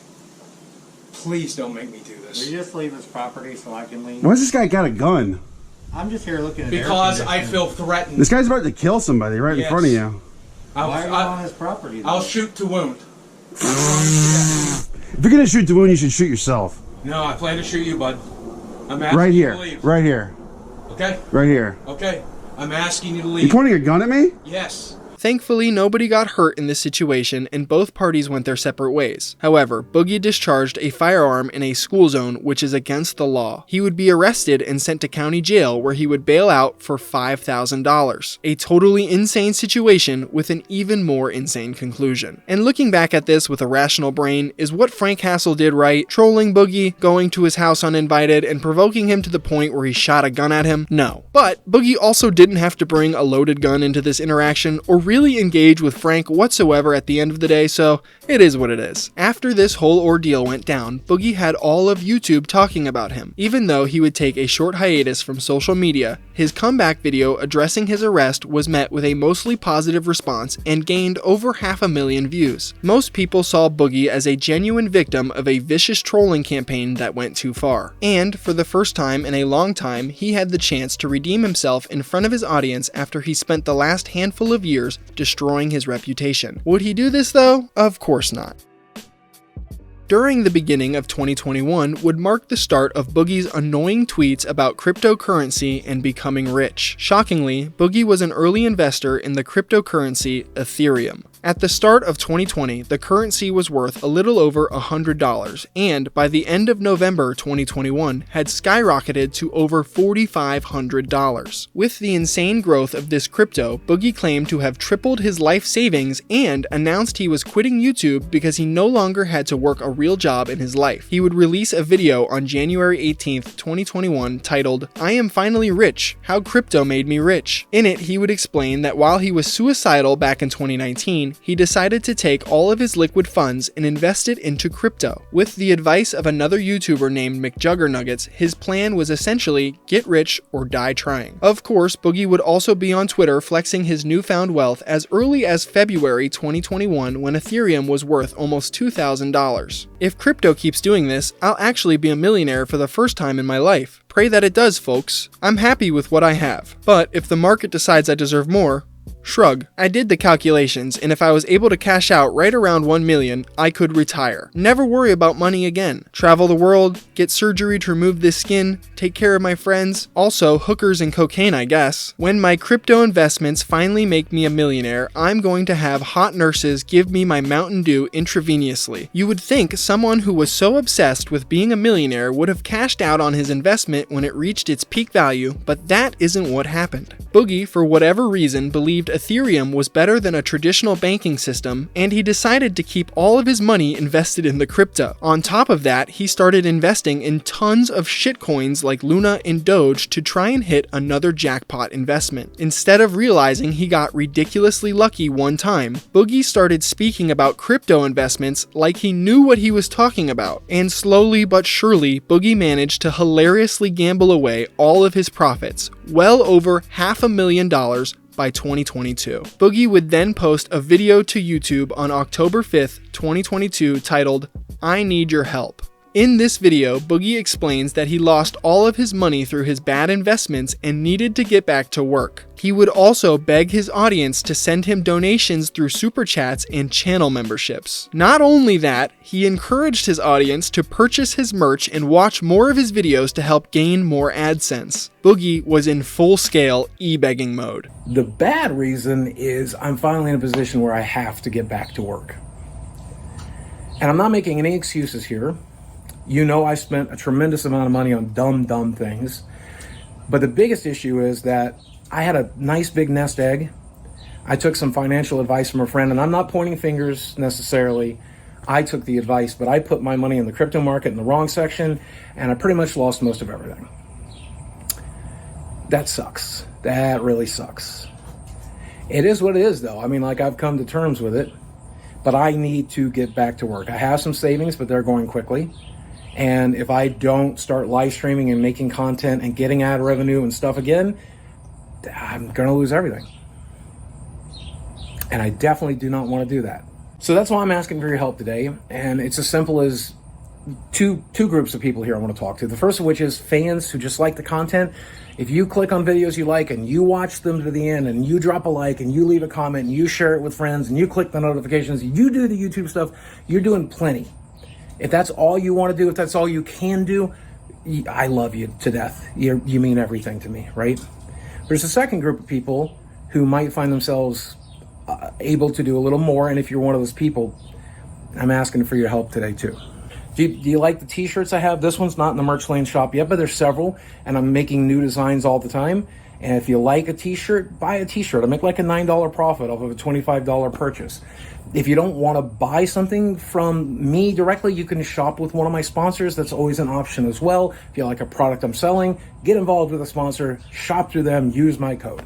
O: Please don't make me do this.
P: Will you just leave this property so I can leave?
D: Why's this guy got a gun?
P: I'm just here looking at
O: because I feel threatened.
D: This guy's about to kill somebody right in front of you.
P: Why are you on his property?
O: I'll shoot to wound.
D: If you're gonna shoot to wound, you should shoot yourself.
O: No, I plan to shoot you, bud. I'm asking
D: right here.
O: you to leave.
D: Right here.
O: Okay?
D: Right here.
O: Okay. I'm asking you to leave.
D: You pointing a gun at me?
O: Yes.
A: Thankfully, nobody got hurt in this situation and both parties went their separate ways. However, Boogie discharged a firearm in a school zone, which is against the law. He would be arrested and sent to county jail where he would bail out for $5,000. A totally insane situation with an even more insane conclusion. And looking back at this with a rational brain, is what Frank Hassel did right? Trolling Boogie, going to his house uninvited, and provoking him to the point where he shot a gun at him? No. But Boogie also didn't have to bring a loaded gun into this interaction or really engage with Frank whatsoever at the end of the day, so it is what it is. After this whole ordeal went down, Boogie had all of YouTube talking about him. Even though he would take a short hiatus from social media, his comeback video addressing his arrest was met with a mostly positive response and gained over 500,000 views. Most people saw Boogie as a genuine victim of a vicious trolling campaign that went too far. And for the first time in a long time, he had the chance to redeem himself in front of his audience after he spent the last handful of years destroying his reputation. Would he do this though? Of course not. During the beginning of 2021 would mark the start of Boogie's annoying tweets about cryptocurrency and becoming rich. Shockingly, Boogie was an early investor in the cryptocurrency Ethereum. At the start of 2020, the currency was worth a little over $100, and by the end of November 2021, had skyrocketed to over $4,500. With the insane growth of this crypto, Boogie claimed to have tripled his life savings and announced he was quitting YouTube because he no longer had to work a real job in his life. He would release a video on January 18th, 2021 titled, "I am finally rich, how crypto made me rich." In it, he would explain that while he was suicidal back in 2019, he decided to take all of his liquid funds and invest it into crypto. With the advice of another YouTuber named McJuggernuggets, his plan was essentially get rich or die trying. Of course, Boogie would also be on Twitter flexing his newfound wealth as early as February 2021 when Ethereum was worth almost $2,000. If crypto keeps doing this, I'll actually be a millionaire for the first time in my life. Pray that it does, folks. I'm happy with what I have. But if the market decides I deserve more, shrug. I did the calculations, and if I was able to cash out right around 1 million, I could retire. Never worry about money again. Travel the world, get surgery to remove this skin, take care of my friends, also hookers and cocaine, I guess. When my crypto investments finally make me a millionaire, I'm going to have hot nurses give me my Mountain Dew intravenously. You would think someone who was so obsessed with being a millionaire would have cashed out on his investment when it reached its peak value, but that isn't what happened. Boogie, for whatever reason, believed Ethereum was better than a traditional banking system, and he decided to keep all of his money invested in the crypto. On top of that, he started investing in tons of shitcoins like Luna and Doge to try and hit another jackpot investment. Instead of realizing he got ridiculously lucky one time, Boogie started speaking about crypto investments like he knew what he was talking about, and slowly but surely, Boogie managed to hilariously gamble away all of his profits, well over $500,000 by 2022. Boogie would then post a video to YouTube on October 5th, 2022 titled, "I Need Your Help." In this video, Boogie explains that he lost all of his money through his bad investments and needed to get back to work. He would also beg his audience to send him donations through super chats and channel memberships. Not only that, he encouraged his audience to purchase his merch and watch more of his videos to help gain more AdSense. Boogie was in full-scale e-begging mode.
L: The bad reason is I'm finally in a position where I have to get back to work. And I'm not making any excuses here. You know I spent a tremendous amount of money on dumb things. But the biggest issue is that I had a nice big nest egg. I took some financial advice from a friend, and I'm not pointing fingers necessarily. I took the advice, but I put my money in the crypto market in the wrong section, and I pretty much lost most of everything. That sucks. That really sucks. It is what it is, though. I mean, like, I've come to terms with it, but I need to get back to work. I have some savings, but they're going quickly. And if I don't start live streaming and making content and getting ad revenue and stuff again, I'm going to lose everything. And I definitely do not want to do that. So that's why I'm asking for your help today. And it's as simple as two groups of people here I want to talk to. The first of which is fans who just like the content. If you click on videos you like and you watch them to the end and you drop a like and you leave a comment and you share it with friends and you click the notifications, you do the YouTube stuff, you're doing plenty. If that's all you want to do, if that's all you can do, I love you to death. You mean everything to me, right? There's a second group of people who might find themselves able to do a little more, and if you're one of those people, I'm asking for your help today too. Do you like the t-shirts I have? This one's not in the merch lane shop yet, but there's several, and I'm making new designs all the time. And if you like a t-shirt, buy a t-shirt. I make like a $9 profit off of a $25 purchase. If you don't want to buy something from me directly, you can shop with one of my sponsors. That's always an option as well. If you like a product I'm selling, get involved with a sponsor, shop through them, use my code.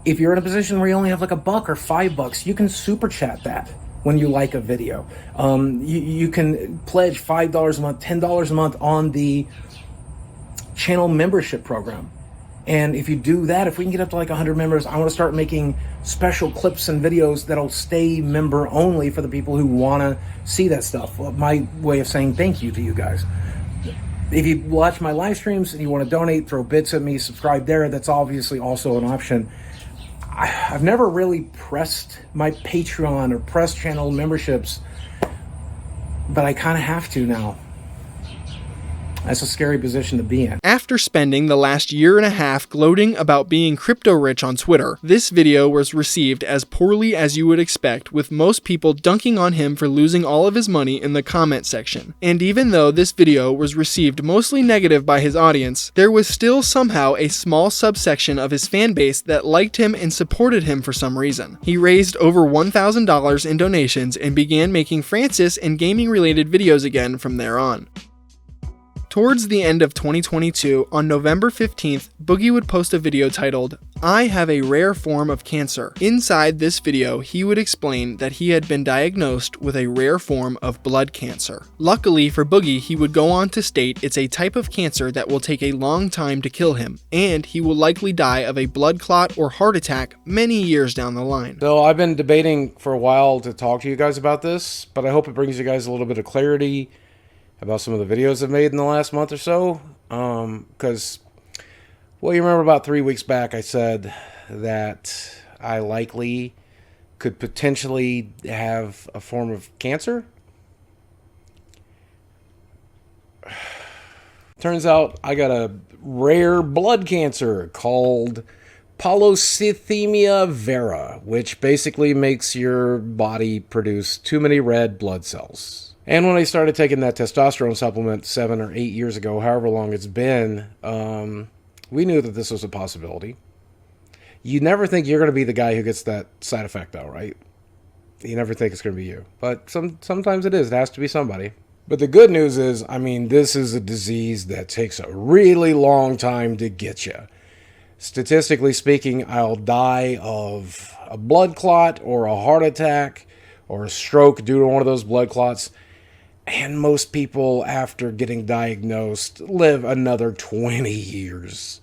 L: If you're in a position where you only have like $1 or $5, you can super chat that when you like a video. You can pledge $5 a month, $10 a month on the channel membership program. And if you do that, if we can get up to like 100 members, I want to start making special clips and videos that'll stay member only for the people who want to see that stuff. Well, my way of saying thank you to you guys. If you watch my live streams and you want to donate, throw bits at me, subscribe there, that's obviously also an option. I've never really pressed my Patreon or pressed channel memberships, but I kind of have to now. That's a scary position to be in.
A: After spending the last year and a half gloating about being crypto rich on Twitter, this video was received as poorly as you would expect, with most people dunking on him for losing all of his money in the comment section. And even though this video was received mostly negative by his audience, there was still somehow a small subsection of his fan base that liked him and supported him for some reason. He raised over $1,000 in donations and began making Francis and gaming related videos again from there on. Towards the end of 2022, on November 15th, Boogie would post a video titled, "I have a rare form of cancer." Inside this video, he would explain that he had been diagnosed with a rare form of blood cancer. Luckily for Boogie, he would go on to state it's a type of cancer that will take a long time to kill him, and he will likely die of a blood clot or heart attack many years down the line.
K: So I've been debating for a while to talk to you guys about this, but I hope it brings you guys a little bit of clarity about some of the videos I've made in the last month or so. Because, well, you remember about 3 weeks back I said that I likely could potentially have a form of cancer? Turns out I got a rare blood cancer called polycythemia vera, which basically makes your body produce too many red blood cells. And when I started taking that testosterone supplement 7 or 8 years ago, however long it's been, we knew that this was a possibility. You never think you're going to be the guy who gets that side effect, though, right? You never think it's going to be you. But sometimes it is. It has to be somebody. But the good news is, I mean, this is a disease that takes a really long time to get you. Statistically speaking, I'll die of a blood clot or a heart attack or a stroke due to one of those blood clots. And most people, after getting diagnosed, live another 20 years.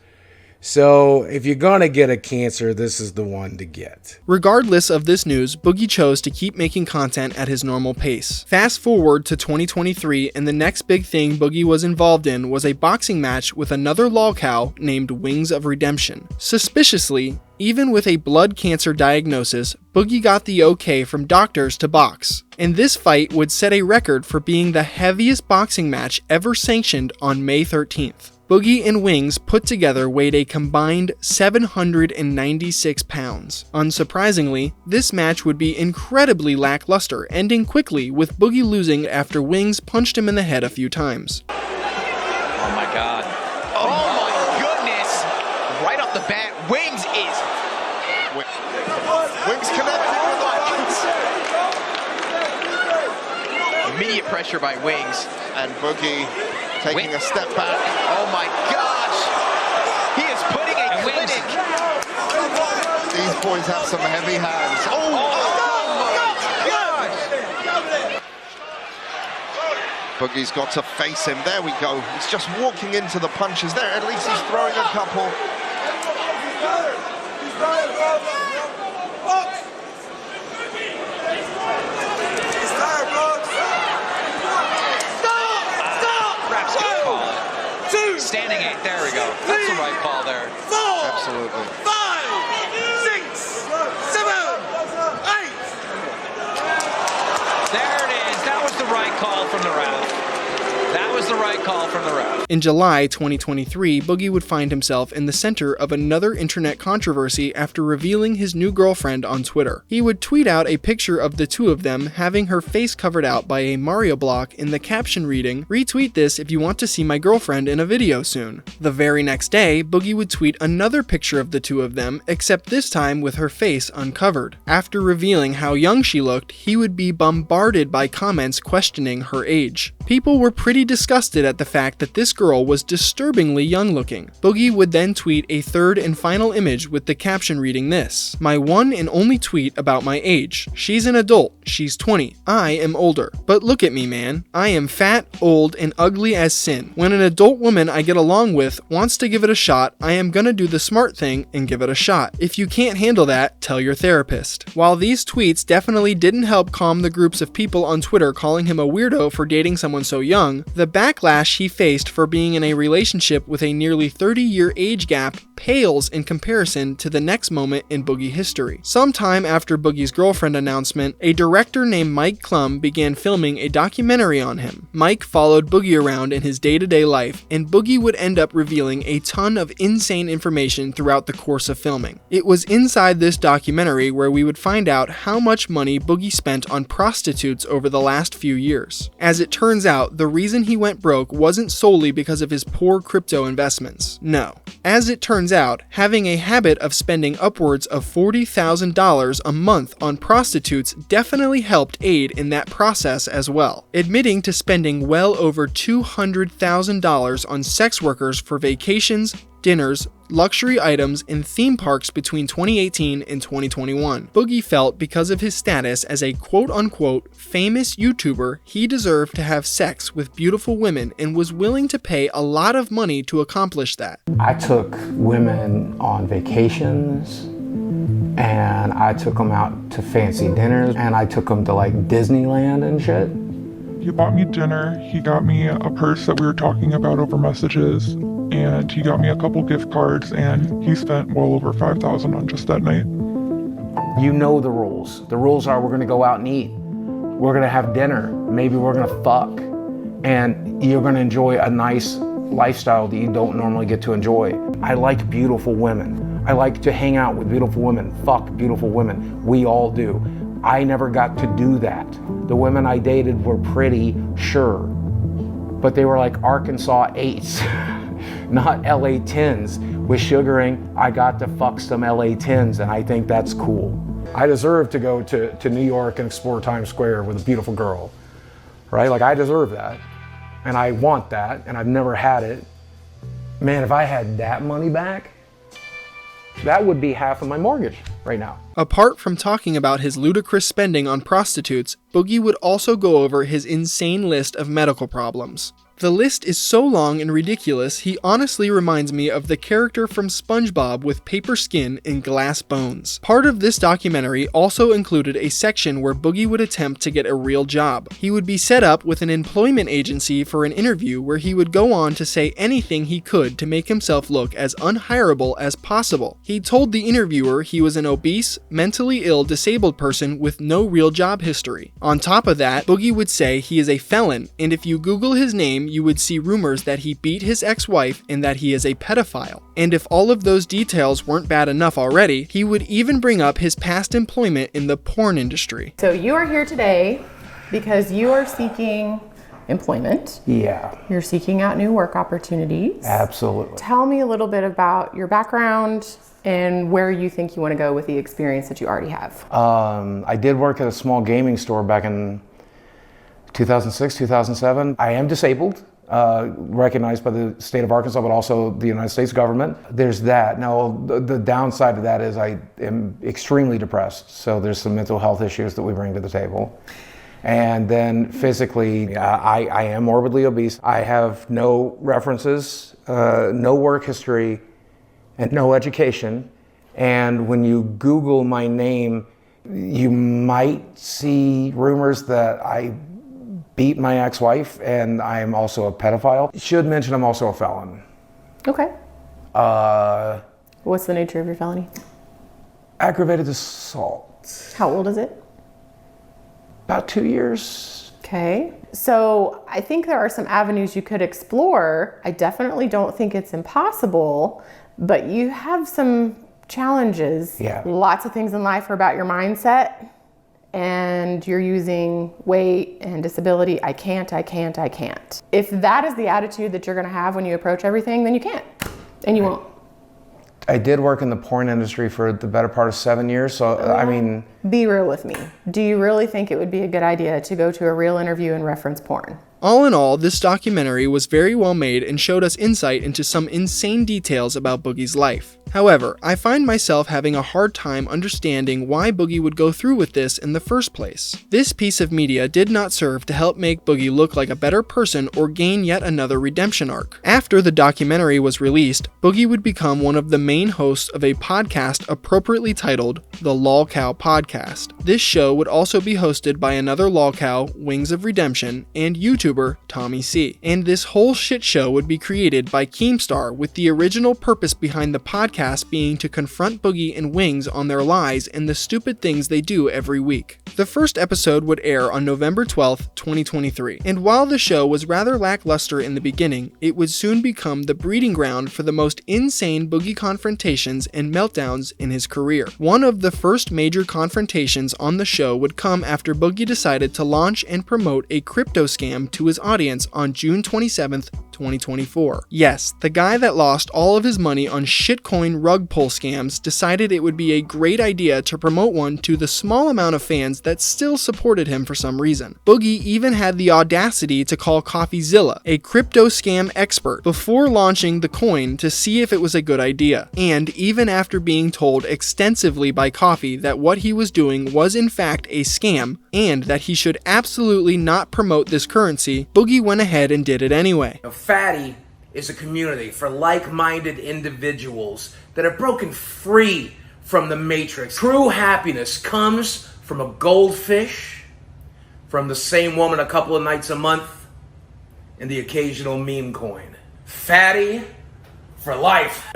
K: So if you're gonna get a cancer, this is the one to get.
A: Regardless of this news, Boogie chose to keep making content at his normal pace. Fast forward to 2023, and the next big thing Boogie was involved in was a boxing match with another Lolcow named Wings of Redemption. Suspiciously, even with a blood cancer diagnosis, Boogie got the okay from doctors to box. And this fight would set a record for being the heaviest boxing match ever sanctioned on May 13th. Boogie and Wings put together weighed a combined 796 pounds. Unsurprisingly, this match would be incredibly lackluster, ending quickly with Boogie losing after Wings punched him in the head a few times.
Q: Oh my god. Oh my goodness! Right off the bat, Wings is... Wings connecting with the immediate pressure by Wings. And Boogie taking a step back. Oh my gosh! He is putting a clinic. These boys have some heavy hands. Oh my gosh! Boogie's got to face him. There we go. He's just walking into the punches there. At least he's throwing a couple. Standing 8, there we go. That's the right call there. 4, absolutely. 5, 6, 7, 8. There it is. That was the right call from the ref. That was
R: the right call from the ref.
A: In July 2023, Boogie would find himself in the center of another internet controversy after revealing his new girlfriend on Twitter. He would tweet out a picture of the two of them having her face covered out by a Mario block in the caption reading, "Retweet this if you want to see my girlfriend in a video soon." The very next day, Boogie would tweet another picture of the two of them, except this time with her face uncovered. After revealing how young she looked, he would be bombarded by comments questioning her age. People were pretty disgusted at the fact that this girl was disturbingly young looking. Boogie would then tweet a third and final image with the caption reading this, "My one and only tweet about my age. She's an adult. She's 20. I am older. But look at me, man. I am fat, old, and ugly as sin. When an adult woman I get along with wants to give it a shot, I am gonna do the smart thing and give it a shot. If you can't handle that, tell your therapist." While these tweets definitely didn't help calm the groups of people on Twitter calling him a weirdo for dating someone so young, the backlash he faced for being in a relationship with a nearly 30-year age gap pales in comparison to the next moment in Boogie history. Sometime after Boogie's girlfriend announcement, a director named Mike Klum began filming a documentary on him. Mike followed Boogie around in his day-to-day life, and Boogie would end up revealing a ton of insane information throughout the course of filming. It was inside this documentary where we would find out how much money Boogie spent on prostitutes over the last few years. As it turns out, the reason he went broke wasn't solely because of his poor crypto investments. No. As it turns out, having a habit of spending upwards of $40,000 a month on prostitutes definitely helped aid in that process as well, admitting to spending well over $200,000 on sex workers for vacations, dinners, luxury items, and theme parks between 2018 and 2021. Boogie felt because of his status as a quote-unquote famous YouTuber, he deserved to have sex with beautiful women and was willing to pay a lot of money to accomplish that.
S: I took women on vacations, and I took them out to fancy dinners, and I took them to like Disneyland and shit.
T: He bought me dinner, he got me a purse that we were talking about over messages, and he got me a couple gift cards, and he spent well over $5,000 on just that night.
S: You know the rules. The rules are we're gonna go out and eat. We're gonna have dinner. Maybe we're gonna fuck. And you're gonna enjoy a nice lifestyle that you don't normally get to enjoy. I like beautiful women. I like to hang out with beautiful women, fuck beautiful women. We all do. I never got to do that. The women I dated were pretty, sure, but they were like Arkansas 8s, not LA 10s. With sugaring, I got to fuck some LA 10s, and I think that's cool. I deserve to go to New York and explore Times Square with a beautiful girl, right? Like, I deserve that, and I want that, and I've never had it. Man, if I had that money back, that would be half of my mortgage right now.
A: Apart from talking about his ludicrous spending on prostitutes, Boogie would also go over his insane list of medical problems. The list is so long and ridiculous, he honestly reminds me of the character from SpongeBob with paper skin and glass bones. Part of this documentary also included a section where Boogie would attempt to get a real job. He would be set up with an employment agency for an interview where he would go on to say anything he could to make himself look as unhireable as possible. He told the interviewer he was an obese, mentally ill, disabled person with no real job history. On top of that, Boogie would say he is a felon, and if you Google his name, you would see rumors that he beat his ex-wife and that he is a pedophile. And if all of those details weren't bad enough already, he would even bring up his past employment in the porn industry.
U: So you are here today because you are seeking employment.
S: Yeah.
U: You're seeking out new work opportunities.
S: Absolutely.
U: Tell me a little bit about your background and where you think you want to go with the experience that you already have.
S: I did work at a small gaming store back in 2006, 2007. I am disabled, recognized by the state of Arkansas, but also the United States government. There's that. Now, the downside of that is I am extremely depressed. So there's some mental health issues that we bring to the table. And then physically, I am morbidly obese. I have no references, no work history, and no education. And when you Google my name, you might see rumors that I beat my ex-wife and I'm also a pedophile. Should mention I'm also a felon.
U: Okay. What's the nature of your felony?
S: Aggravated assault.
U: How old is it?
S: About 2 years.
U: Okay, so I think there are some avenues you could explore. I definitely don't think it's impossible, but you have some challenges.
S: Yeah.
U: Lots of things in life are about your mindset, and you're using weight and disability. I can't. If that is the attitude that you're gonna have when you approach everything, then you can't, and you won't.
S: I did work in the porn industry for the better part of 7 years, so I mean...
U: Be real with me. Do you really think it would be a good idea to go to a real interview and reference porn?
A: All in all, this documentary was very well made and showed us insight into some insane details about Boogie's life. However, I find myself having a hard time understanding why Boogie would go through with this in the first place. This piece of media did not serve to help make Boogie look like a better person or gain yet another redemption arc. After the documentary was released, Boogie would become one of the main hosts of a podcast appropriately titled The Lolcow Podcast. This show would also be hosted by another Lolcow, Wings of Redemption, and YouTuber Tommy C. And this whole shit show would be created by Keemstar with the original purpose behind the podcast being to confront Boogie and Wings on their lies and the stupid things they do every week. The first episode would air on November 12th, 2023, and while the show was rather lackluster in the beginning, it would soon become the breeding ground for the most insane Boogie confrontations and meltdowns in his career. One of the first major confrontations on the show would come after Boogie decided to launch and promote a crypto scam to his audience on June 27th, 2024. Yes, the guy that lost all of his money on shitcoin rug pull scams decided it would be a great idea to promote one to the small amount of fans that still supported him for some reason. Boogie even had the audacity to call CoffeeZilla, a crypto scam expert, before launching the coin to see if it was a good idea. And even after being told extensively by Coffee that what he was doing was in fact a scam and that he should absolutely not promote this currency, Boogie went ahead and did it anyway.
C: Fatty is a community for like-minded individuals that are broken free from the matrix. True happiness comes from a goldfish, from the same woman a couple of nights a month, and the occasional meme coin. Fatty for life.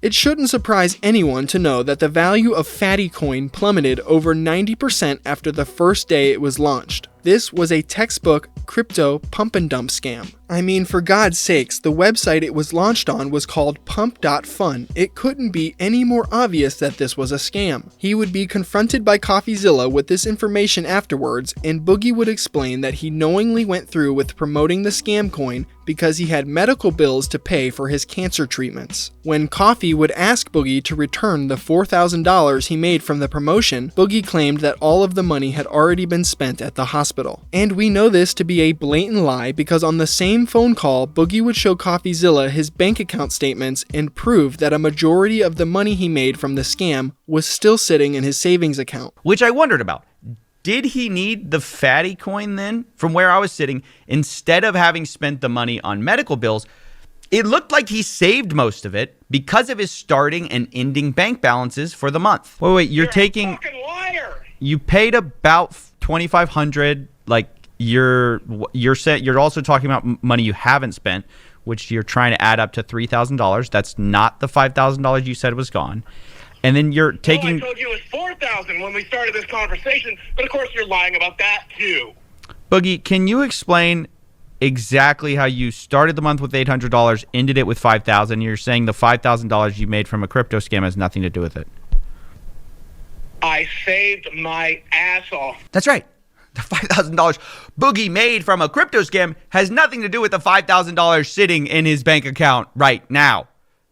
A: It shouldn't surprise anyone to know that the value of Fatty Coin plummeted over 90% after the first day it was launched. This was a textbook crypto pump and dump scam. I mean, for God's sakes, the website it was launched on was called pump.fun. It couldn't be any more obvious that this was a scam. He would be confronted by CoffeeZilla with this information afterwards, and Boogie would explain that he knowingly went through with promoting the scam coin because he had medical bills to pay for his cancer treatments. When Coffee would ask Boogie to return the $4,000 he made from the promotion, Boogie claimed that all of the money had already been spent at the hospital. And we know this to be a blatant lie because on the same phone call, Boogie would show CoffeeZilla his bank account statements and prove that a majority of the money he made from the scam was still sitting in his savings account.
R: Which I wondered about. Did he need the Fatty coin then? From where I was sitting, instead of having spent the money on medical bills, it looked like he saved most of it because of his starting and ending bank balances for the month. Wait, you're taking...
C: A fucking liar!
R: You paid about $2,500. Like you're also talking about money you haven't spent, which you're trying to add up to $3,000. That's not the $5,000 you said was gone. And then you're taking...
C: I told you it was $4,000 when we started this conversation, but of course you're lying about that too.
R: Boogie, can you explain exactly how you started the month with $800, ended it with $5,000? You're saying the $5,000 you made from a crypto scam has nothing to do with it.
C: I saved my ass off.
R: That's right. The $5,000 Boogie made from a crypto scam has nothing to do with the $5,000 sitting in his bank account right now.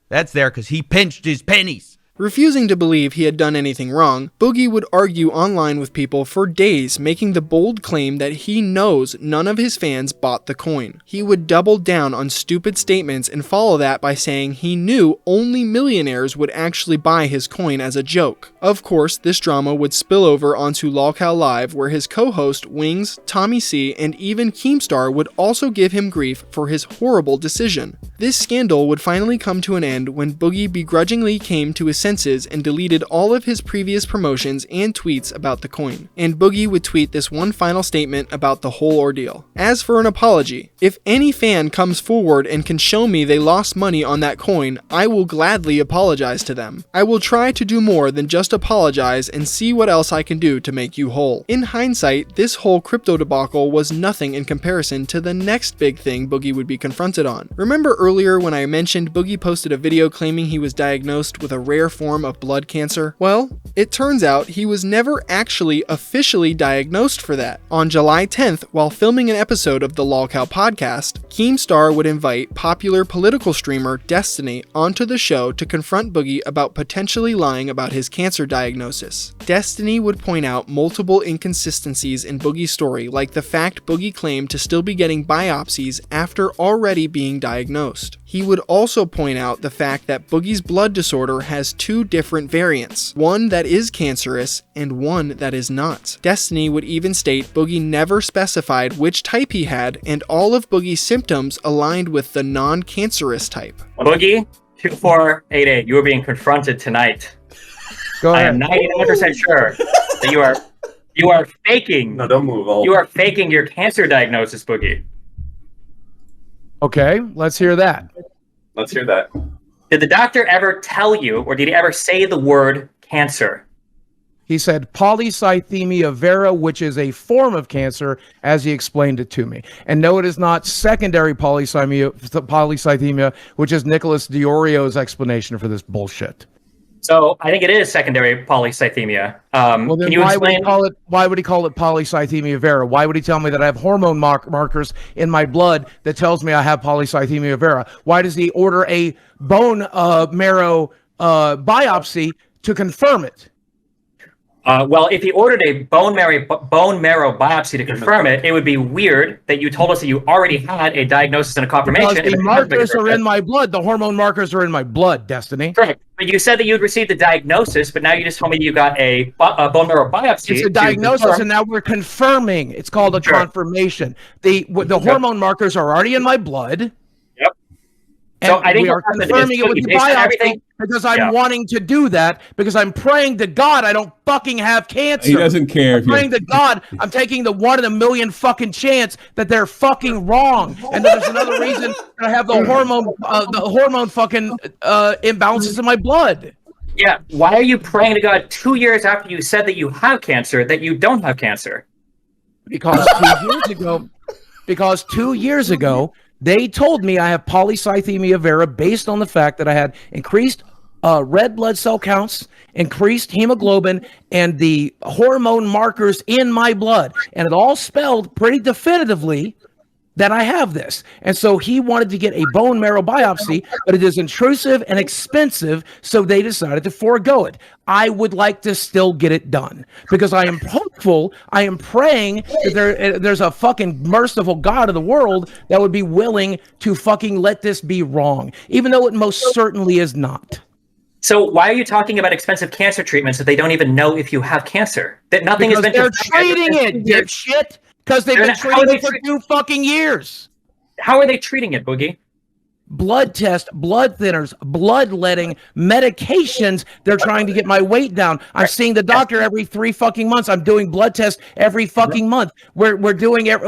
R: That's there because he pinched his pennies.
A: Refusing to believe he had done anything wrong, Boogie would argue online with people for days, making the bold claim that he knows none of his fans bought the coin. He would double down on stupid statements and follow that by saying he knew only millionaires would actually buy his coin as a joke. Of course, this drama would spill over onto Lolcow Live, where his co-host Wings, Tommy C, and even Keemstar would also give him grief for his horrible decision. This scandal would finally come to an end when Boogie begrudgingly came to his senses and deleted all of his previous promotions and tweets about the coin. And Boogie would tweet this one final statement about the whole ordeal. As for an apology, if any fan comes forward and can show me they lost money on that coin, I will gladly apologize to them. I will try to do more than just apologize and see what else I can do to make you whole. In hindsight, this whole crypto debacle was nothing in comparison to the next big thing Boogie would be confronted on. Remember earlier when I mentioned Boogie posted a video claiming he was diagnosed with a rare form of blood cancer? Well, it turns out he was never actually officially diagnosed for that. On July 10th, while filming an episode of the Lolcow podcast, Keemstar would invite popular political streamer Destiny onto the show to confront Boogie about potentially lying about his cancer diagnosis. Destiny would point out multiple inconsistencies in Boogie's story, like the fact Boogie claimed to still be getting biopsies after already being diagnosed. He would also point out the fact that Boogie's blood disorder has two different variants, one that is cancerous and one that is not. Destiny would even state Boogie never specified which type he had, and all of Boogie's symptoms aligned with the non-cancerous type.
F: Boogie2988, you are being confronted tonight.
M: Go ahead.
F: I am 99% sure that you are faking.
V: No, don't move.
F: You are faking your cancer diagnosis, Boogie.
S: Okay, let's hear that.
V: Let's hear that.
F: Did the doctor ever tell you, or did he ever say the word cancer?
S: He said polycythemia vera, which is a form of cancer, as he explained it to me. And no, it is not secondary polycythemia, which is Nicholas Diorio's explanation for this bullshit.
F: So I think it is secondary polycythemia.
S: Well, then
F: can you
S: why
F: explain?
S: Why would he call it polycythemia vera? Why would he tell me that I have hormone markers in my blood that tells me I have polycythemia vera? Why does he order a bone marrow biopsy to confirm it?
F: Well, if he ordered a bone marrow biopsy to confirm it, it would be weird that you told us that you already had a diagnosis and a confirmation.
S: Because the markers are in my blood. The hormone markers are in my blood, Destiny.
F: Correct. But you said that you'd received the diagnosis, but now you just told me you got a bone marrow biopsy.
S: It's a diagnosis, and now we're confirming. It's called a confirmation. The hormone markers are already in my blood.
F: Yep.
S: And
F: so I think
S: we are confirming it with the biopsy because I'm wanting to do that because I'm praying to God I don't fucking have cancer.
V: He doesn't care.
S: I'm praying to God I'm taking the 1 in a million fucking chance that they're fucking wrong, and that there's another reason that I have the hormone fucking imbalances in my blood.
F: Yeah. Why are you praying to God 2 years after you said that you have cancer that you don't have cancer?
S: Because 2 years ago, they told me I have polycythemia vera based on the fact that I had increased red blood cell counts, increased hemoglobin, and the hormone markers in my blood. And it all spelled pretty definitively that I have this. And so he wanted to get a bone marrow biopsy, but it is intrusive and expensive, so they decided to forego it. I would like to still get it done because I am hopeful, I am praying that there's a fucking merciful God of the world that would be willing to fucking let this be wrong, even though it most certainly is not.
F: So why are you talking about expensive cancer treatments if they don't even know if you have cancer? That nothing
S: because
F: has been.
S: They're treating it, dipshit. Because they've been treating it for 2 fucking years.
F: How are they treating it, Boogie?
S: Blood test, blood thinners, bloodletting, medications. They're trying to get my weight down. I'm seeing the doctor every 3 fucking months. I'm doing blood tests every fucking month. We're doing it.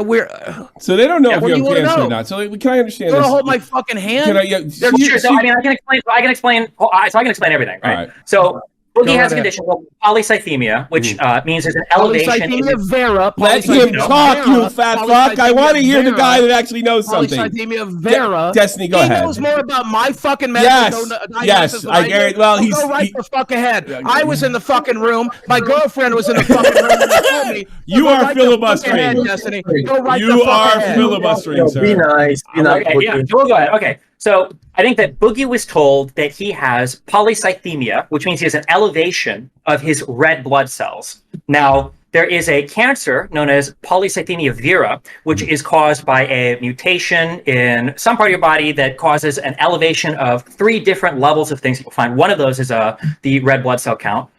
V: So they don't know if you have cancer or not. So can I understand
S: You're
V: this?
S: gonna hold my fucking hand.
F: So I can explain. So I can explain everything, right? So Boogie has a condition called polycythemia, which means there's an elevation.
S: Polycythemia vera.
V: Let him talk, you fat fuck. I want to hear the guy that actually knows something.
S: Polycythemia vera.
V: Destiny, go ahead.
S: He knows more about my fucking medical
V: Yes, I guarantee. Well, he's
S: go right the fuck ahead. I was in the fucking room. My girlfriend was in the fucking room. And they told me,
V: you are filibustering. You are filibustering, sir.
F: Be nice. Okay, yeah, we'll go ahead. Okay. So I think that Boogie was told that he has polycythemia, which means he has an elevation of his red blood cells. Now, there is a cancer known as polycythemia vera, which is caused by a mutation in some part of your body that causes an elevation of 3 different levels of things you'll find. One of those is the red blood cell count.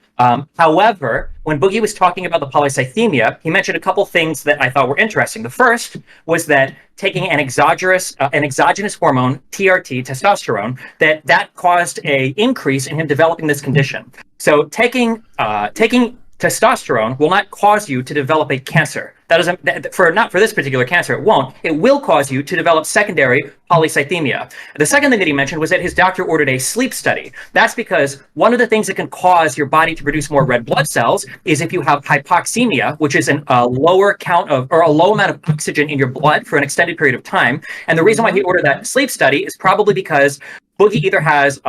F: However, when Boogie was talking about the polycythemia, he mentioned a couple things that I thought were interesting. The first was that taking an exogenous hormone, TRT, testosterone, that caused a increase in him developing this condition. So taking testosterone will not cause you to develop a cancer. That doesn't, not for this particular cancer, it won't. It will cause you to develop secondary polycythemia. The second thing that he mentioned was that his doctor ordered a sleep study. That's because one of the things that can cause your body to produce more red blood cells is if you have hypoxemia, which is a lower count of, or a low amount of oxygen in your blood for an extended period of time. And the reason why he ordered that sleep study is probably because Boogie either has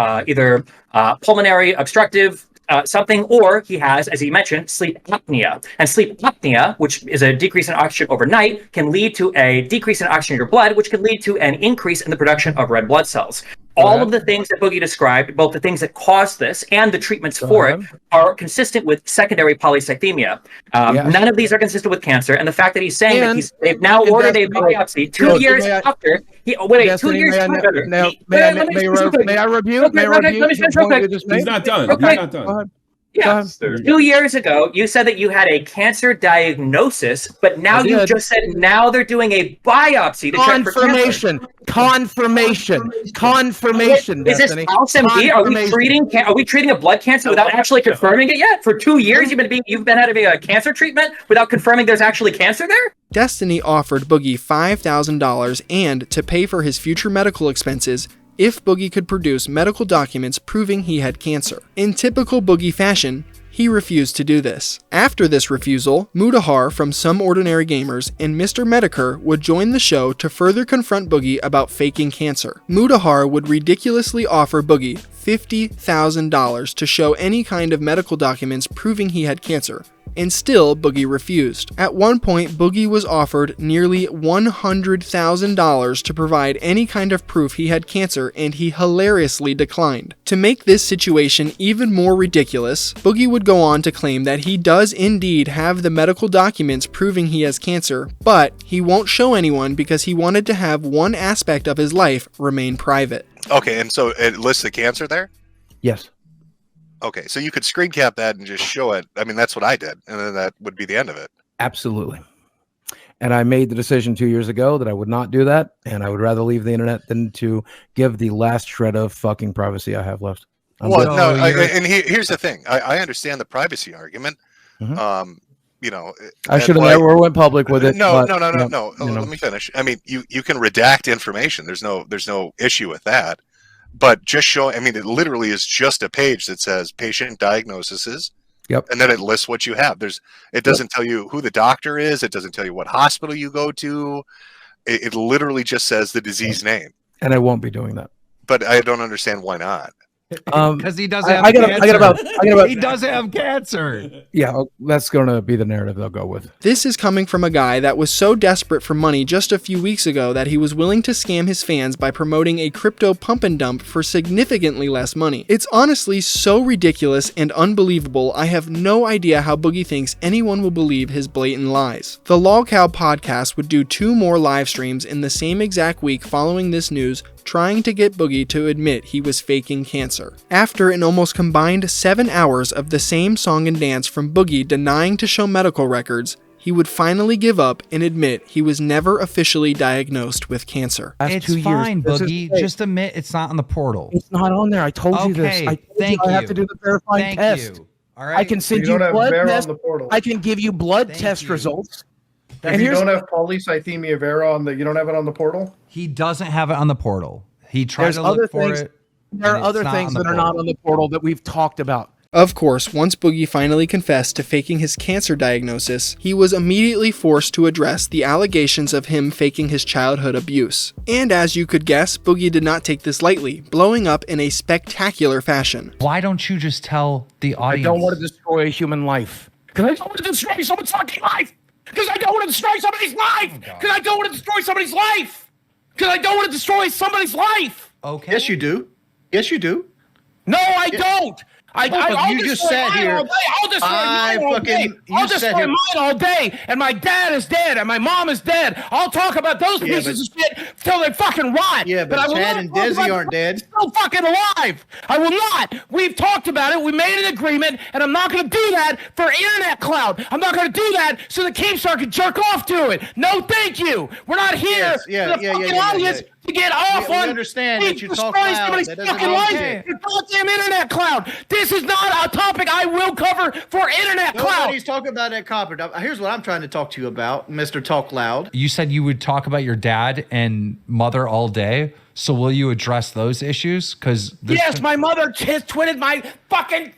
F: pulmonary obstructive something, or he has, as he mentioned, sleep apnea. And sleep apnea, which is a decrease in oxygen overnight, can lead to a decrease in oxygen in your blood, which can lead to an increase in the production of red blood cells. All of the things that Boogie described, both the things that cause this and the treatments for it, are consistent with secondary polycythemia. None of these are consistent with cancer. And the fact that he's saying that they've now ordered a biopsy 2 years after. May I review?
V: He's not done. He's not done.
F: Yeah. 2 years ago, you said that you had a cancer diagnosis, but now you just said now they're doing a biopsy to check for cancer.
G: Confirmation.
F: Is this House MD? Are we treating a blood cancer without actually confirming it yet? For 2 years, you've been having a cancer treatment without confirming there's actually cancer there?
A: Destiny offered Boogie $5,000 and to pay for his future medical expenses if Boogie could produce medical documents proving he had cancer. In typical Boogie fashion, he refused to do this. After this refusal, Mudahar from Some Ordinary Gamers and Mr. Medicare would join the show to further confront Boogie about faking cancer. Mudahar would ridiculously offer Boogie $50,000 to show any kind of medical documents proving he had cancer, and still Boogie refused. At one point, Boogie was offered nearly $100,000 to provide any kind of proof he had cancer, and he hilariously declined. To make this situation even more ridiculous, Boogie would go on to claim that he does indeed have the medical documents proving he has cancer, but he won't show anyone because he wanted to have one aspect of his life remain private.
H: Okay, and so it lists the cancer there?
G: Yes.
H: Okay, so you could screen cap that and just show it. I mean, that's what I did, and then that would be the end of it.
G: Absolutely. And I made the decision 2 years ago that I would not do that, and I would rather leave the internet than to give the last shred of fucking privacy I have left.
H: Here's the thing. I understand the privacy argument. You know,
G: I should have never went public with it.
H: No. Let me finish. I mean, you can redact information. There's no issue with that. But just show, I mean, it literally is just a page that says patient diagnoses.
G: Yep.
H: And then it lists what you have. It doesn't tell you who the doctor is. It doesn't tell you what hospital you go to. It literally just says the disease name.
G: And I won't be doing that.
H: But I don't understand why not.
E: Because he does have cancer. He does have cancer.
G: Yeah, that's going to be the narrative they'll go with.
A: This is coming from a guy that was so desperate for money just a few weeks ago that he was willing to scam his fans by promoting a crypto pump and dump for significantly less money. It's honestly so ridiculous and unbelievable, I have no idea how Boogie thinks anyone will believe his blatant lies. The Lolcow podcast would do 2 more live streams in the same exact week following this news, trying to get Boogie to admit he was faking cancer. After an almost combined 7 hours of the same song and dance from Boogie denying to show medical records, he would finally give up and admit he was never officially diagnosed with cancer.
E: It's fine, Boogie. Just admit it's not on the portal.
G: It's not on there. I told you this. I have to do the verifying test.
E: All right.
G: I can send you blood test. I can give you blood test results.
W: If you don't have polycythemia vera you don't have it on the portal?
E: He doesn't have it on the portal. He tried to look for it.
G: There are other things that are not on the portal that we've talked about.
A: Of course, once Boogie finally confessed to faking his cancer diagnosis, he was immediately forced to address the allegations of him faking his childhood abuse. And as you could guess, Boogie did not take this lightly, blowing up in a spectacular fashion.
E: Why don't you just tell the audience?
G: I don't want to destroy a human life. Because I don't want to destroy someone's fucking life! Because I don't want to destroy somebody's life! Because I don't want to destroy somebody's life! Because I don't want to destroy somebody's life!
E: Okay.
W: Yes, you do. Yes, you do.
G: No, I don't!
W: You just said here.
G: I'll destroy mine all day. I'll destroy mine all day. And my dad is dead. And my mom is dead. I'll talk about those pieces of shit till they fucking rot.
B: Yeah, but
G: I will
B: Chad
G: not
B: and
G: talk
B: Desi
G: about
B: aren't dead.
G: Still fucking alive. I will not. We've talked about it. We made an agreement, and I'm not going to do that for internet clout. I'm not going to do that so the Keemstar can jerk off to it. No, thank you. We're not here for the fucking audience to get off on.
B: We understand that you talk
G: destroying
B: loud.
G: somebody's
B: That doesn't
G: fucking
B: mean
G: life.
B: shit.
G: It's goddamn internet clout. This is not a topic I will cover for internet clout.
B: Nobody's talking about that copper. Here's what I'm trying to talk to you about, Mr. Talk Loud.
E: You said you would talk about your dad and mother all day. So will you address those issues? Because
G: yes, my mother twisted my fucking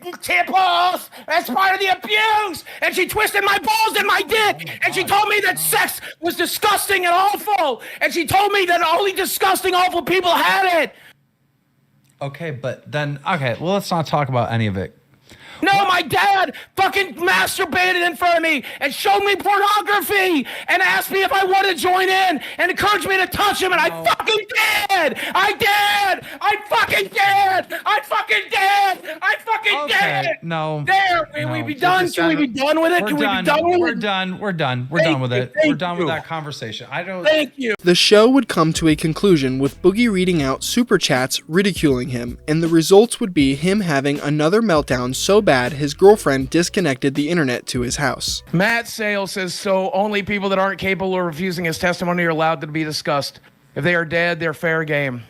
G: balls as part of the abuse, and she twisted my balls and my dick, and she told me that sex was disgusting and awful, and she told me that only disgusting, awful people had it.
E: Okay, but then well, let's not talk about any of it.
G: No, my dad fucking masturbated in front of me and showed me pornography and asked me if I wanted to join in and encouraged me to touch him, and I fucking did! I did! I fucking did! I fucking did! I fucking did!
E: No.
G: There, can we be done? Can we be done with it? Can we be done with it?
E: We're done. We're done with it. We're done with that conversation. I don't.
G: Thank you.
A: The show would come to a conclusion with Boogie reading out super chats ridiculing him, and the results would be him having another meltdown so bad his girlfriend disconnected the internet to his house.
G: Matt Sale says, so only people that aren't capable of refusing his testimony are allowed to be discussed. If they are dead, they're fair game.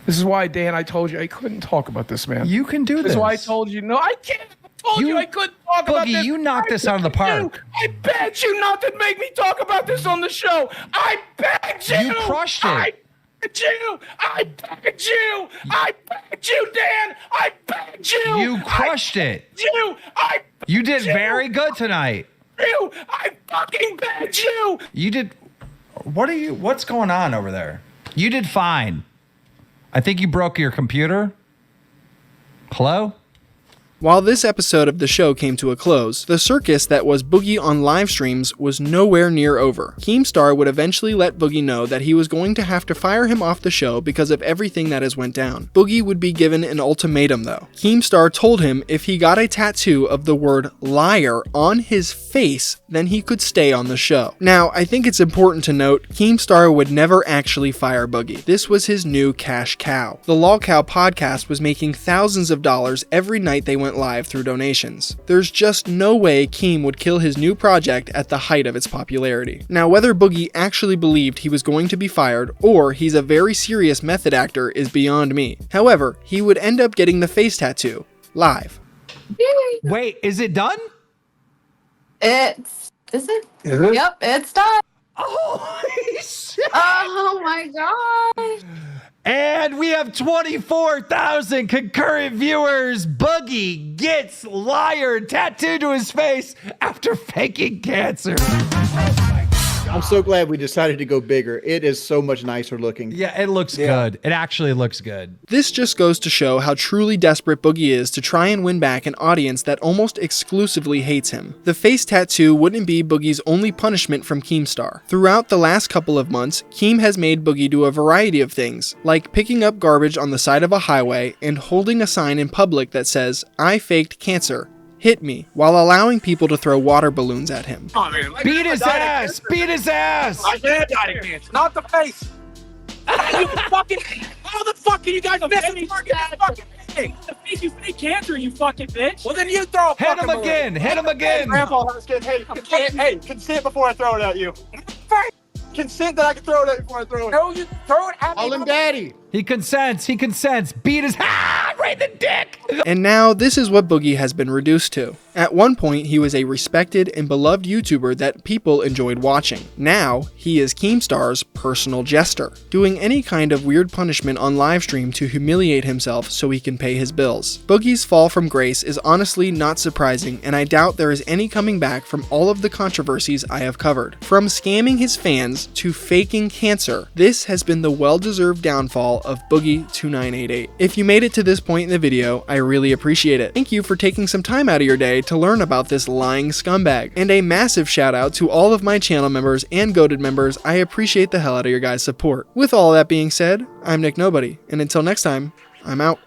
G: This is why, Dan, I told you I couldn't talk about this, man.
E: You can do this.
G: This is why I told you, no, I can't. I told you I couldn't talk about
E: Boogie,
G: this.
E: you knocked this out of the park.
G: I begged you not to make me talk about this on the show. I begged you.
E: You crushed it.
G: I begged you. I begged you. I begged you, Dan. I begged you.
E: You crushed it.
G: You
E: did very good tonight.
G: I fucking begged you.
E: You did. What's going on over there? You did fine. I think you broke your computer. Hello?
A: While this episode of the show came to a close, the circus that was Boogie on live streams was nowhere near over. Keemstar would eventually let Boogie know that he was going to have to fire him off the show because of everything that has went down. Boogie would be given an ultimatum though. Keemstar told him if he got a tattoo of the word liar on his face, then he could stay on the show. Now, I think it's important to note, Keemstar would never actually fire Boogie. This was his new cash cow. The Lolcow podcast was making thousands of dollars every night they went live through donations. There's just no way Keem would kill his new project at the height of its popularity. Now, whether Boogie actually believed he was going to be fired or he's a very serious method actor is beyond me. However, he would end up getting the face tattoo live.
E: Wait, is it done?
I: Is it? Yep, it's done. Oh my god.
E: And we have 24,000 concurrent viewers. Boogie gets liar tattooed to his face after faking cancer.
B: I'm so glad we decided to go bigger. It is so much nicer looking.
E: Yeah, it looks good. It actually looks good.
A: This just goes to show how truly desperate Boogie is to try and win back an audience that almost exclusively hates him. The face tattoo wouldn't be Boogie's only punishment from Keemstar. Throughout the last couple of months, Keem has made Boogie do a variety of things, like picking up garbage on the side of a highway and holding a sign in public that says, "I faked cancer. Hit me," while allowing people to throw water balloons at him.
G: Oh, man.
E: Beat his ass! Beat his ass!
G: My dad died of cancer, not the face. You fucking, how the fuck can you guys miss a fucking thing? The face, you fake cancer, you fucking bitch. Well, then you throw a
E: Hit
G: fucking
E: him again! Hit him again!
J: Grandpa, hey, consent before I throw it at you. Consent that I can throw it at you before I throw it.
G: No, you throw it at me.
B: Call him daddy.
E: He consents. He consents. Beat his right in the dick.
A: And now this is what Boogie has been reduced to. At one point, he was a respected and beloved YouTuber that people enjoyed watching. Now, he is Keemstar's personal jester, doing any kind of weird punishment on livestream to humiliate himself so he can pay his bills. Boogie's fall from grace is honestly not surprising, and I doubt there is any coming back from all of the controversies I have covered. From scamming his fans to faking cancer, this has been the well-deserved downfall of Boogie2988. If you made it to this point in the video, I really appreciate it. Thank you for taking some time out of your day to learn about this lying scumbag. And a massive shout out to all of my channel members and goated members. I appreciate the hell out of your guys' support. With all that being said, I'm Nick Nobody, and until next time, I'm out.